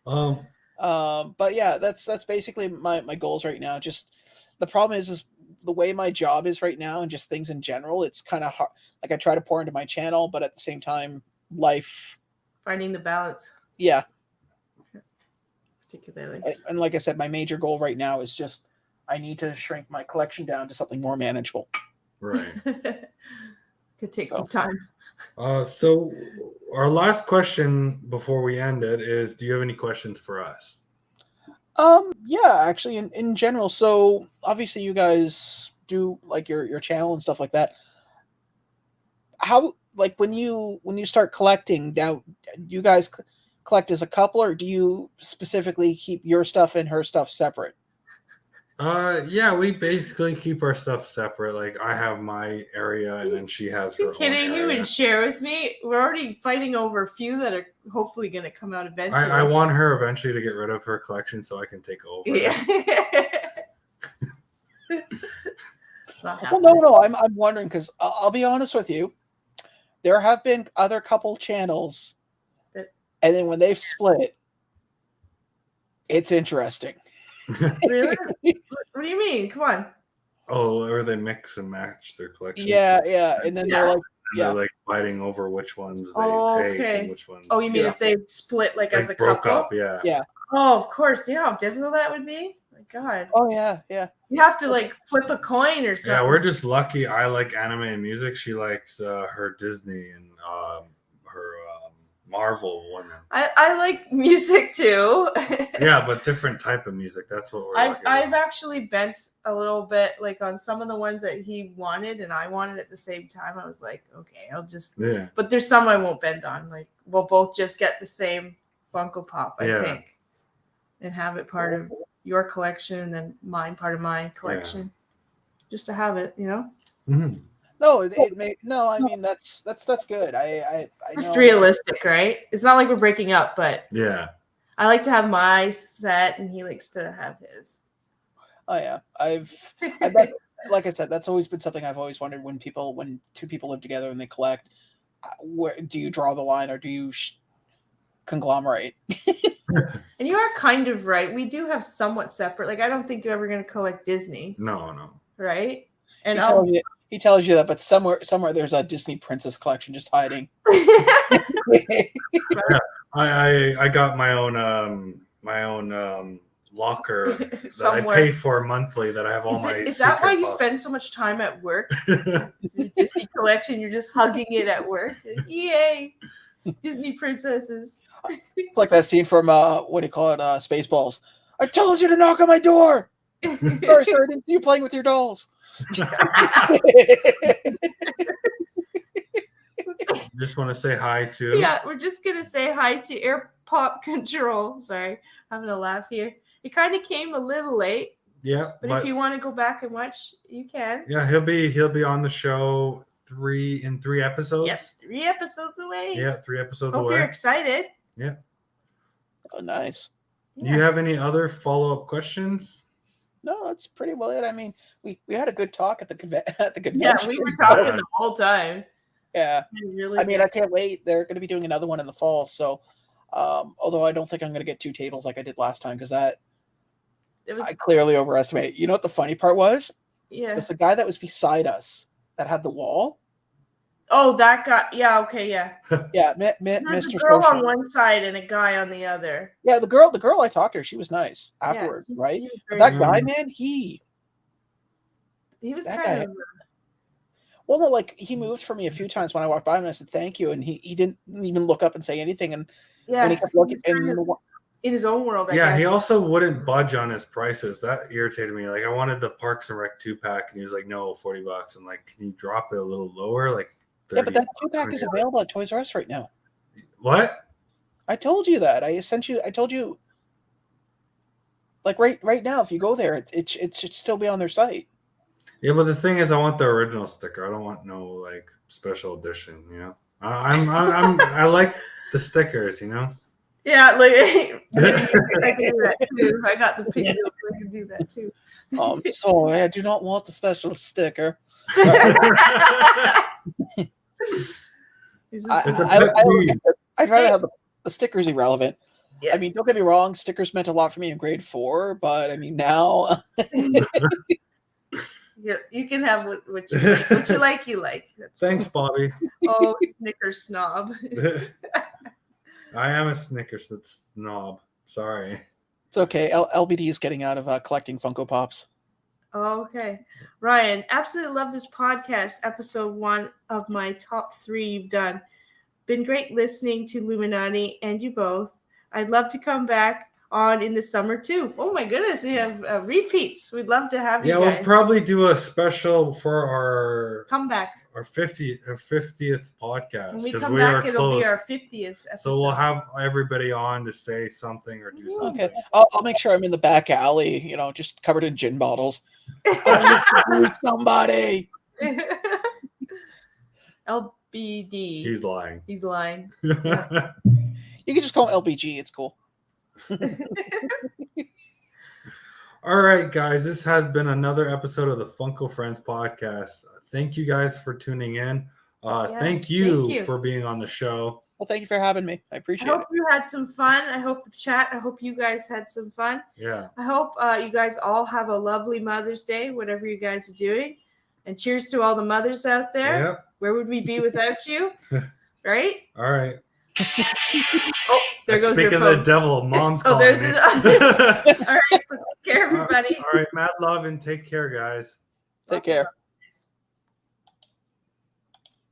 But yeah, that's basically my goals right now. Just the problem is the way my job is right now and just things in general, it's kind of hard. Like I try to pour into my channel, but at the same time, life. Finding the balance. Yeah. Particularly. And like I said, my major goal right now is just I need to shrink my collection down to something more manageable. Right. Could take some time. So our last question before we end it is, do you have any questions for us? Yeah, actually in general. So obviously you guys do like your channel and stuff like that. How, like, when you start collecting, now you guys collect as a couple, or do you specifically keep your stuff and her stuff separate? Yeah, we basically keep our stuff separate. Like I have my area and then she has her own Kidding? You area. would share with me? We're already fighting over a few that are hopefully going to come out eventually. I want her eventually to get rid of her collection so I can take over. Yeah. Well, no. I'm wondering because I'll be honest with you. There have been other couple channels, and then when they've split, it's interesting. Really? What do you mean? Come on. Oh, or they mix and match their collections. Yeah. And then they're like, they're like fighting over which ones they take and which ones. Oh, you mean if they split like as a broke couple? up, yeah. Yeah. Oh, of course. You know how difficult that would be? My God. Oh, yeah. You have to like flip a coin or something. Yeah, we're just lucky. I like anime and music. She likes her Disney and her Marvel women. I like music too. Yeah, but different type of music. That's what we're. I've actually bent a little bit, like on some of the ones that he wanted and I wanted at the same time. I was like, okay, I'll just. Yeah. But there's some I won't bend on. Like we'll both just get the same Funko Pop, I think, and have it part of your collection and then mine part of my collection, just to have it, you know. Mm-hmm. No, I mean that's good. I it's realistic, right? It's not like we're breaking up, but yeah, I like to have my set and he likes to have his. Oh yeah, like I said, that's always been something I've always wondered when two people live together and they collect. Where do you draw the line, or do you conglomerate? And you are kind of right. We do have somewhat separate. Like I don't think you're ever going to collect Disney. No. Right? And he tells you that, but somewhere there's a Disney princess collection just hiding. I got my own locker that I pay for monthly. That I have all my. Is that why you spend so much time at work? Disney collection. You're just hugging it at work. Yay! Disney princesses. It's like that scene from what do you call it? Spaceballs. I told you to knock on my door. Sorry, sir, I didn't see you playing with your dolls. Just want to say hi to. Yeah, we're just gonna say hi to Air Pop Control. Sorry, having a laugh here. It kind of came a little late. Yeah, but if you want to go back and watch, you can. Yeah, he'll be on the show 3 episodes. Yes, 3 episodes away. Yeah, 3 episodes away. Hope you're excited. Yeah. Oh, nice. Yeah. Do you have any other follow-up questions? No, that's pretty well it. I mean, we had a good talk at the convention. Yeah, we were talking the whole time. Yeah. I mean, I can't wait. They're going to be doing another one in the fall. So, although I don't think I'm going to get 2 tables like I did last time, because I clearly overestimate. You know what the funny part was? Yeah. It's the guy that was beside us that had the wall. Oh, that guy. Yeah. Okay. Yeah. Yeah. Mr. A girl Social. on one side and a guy on the other. Yeah. The girl I talked to her. She was nice afterward, right? But that guy, man, he was kind of. Well, no, like he moved for me a few times when I walked by him and I said thank you, and he didn't even look up and say anything. And when he kept looking in his own world, I guess. Yeah, he also wouldn't budge on his prices. That irritated me. Like I wanted the Parks and Rec 2-pack, and he was like, "No, $40." I'm like, "Can you drop it a little lower?" Like, 30, yeah, but that 2-pack is available at Toys R Us right now. What? I told you that. I told you. Like right now, if you go there, it should still be on their site. Yeah, but the thing is, I want the original sticker. I don't want no like special edition. You know, I like the stickers. You know. Yeah, like I can do that too. I got the pink. I can do that too. Sorry, I do not want the special sticker. I'd rather have the stickers irrelevant. Yeah. I mean, don't get me wrong, stickers meant a lot for me in grade 4, but I mean now. You can have what you like. What you like, you like. Thanks, Bobby. Oh, Snickers snob. I am a Snickers snob. Sorry. It's okay. LBD is getting out of collecting Funko Pops. Okay. Ryan, absolutely love this podcast. Episode 1 of my top 3 you've done. Been great listening to Illuminati and you both. I'd love to come back on in the summer too. Oh my goodness, we have repeats. We'd love to have you guys. Yeah, we'll probably do a special for our comeback, our 50th podcast. When we come back, it'll be our 50th episode. So we'll have everybody on to say something or do something. Okay, I'll make sure I'm in the back alley. You know, just covered in gin bottles. Somebody. LBD. He's lying. He's lying. Yeah. You can just call him LBG. It's cool. All right, guys, this has been another episode of the Funko Friends podcast. Thank you guys for tuning in. Thank you for being on the show. Well, thank you for having me. I appreciate it. I hope you had some fun. I hope I hope you guys had some fun. Yeah. I hope you guys all have a lovely Mother's Day, whatever you guys are doing. And cheers to all the mothers out there. Yep. Where would we be without you? Right? All right. Oh, there goes your phone. Speaking of the devil, Mom's calling there's me. All right, so take care, everybody. All right, mad love and take care, guys. Take care.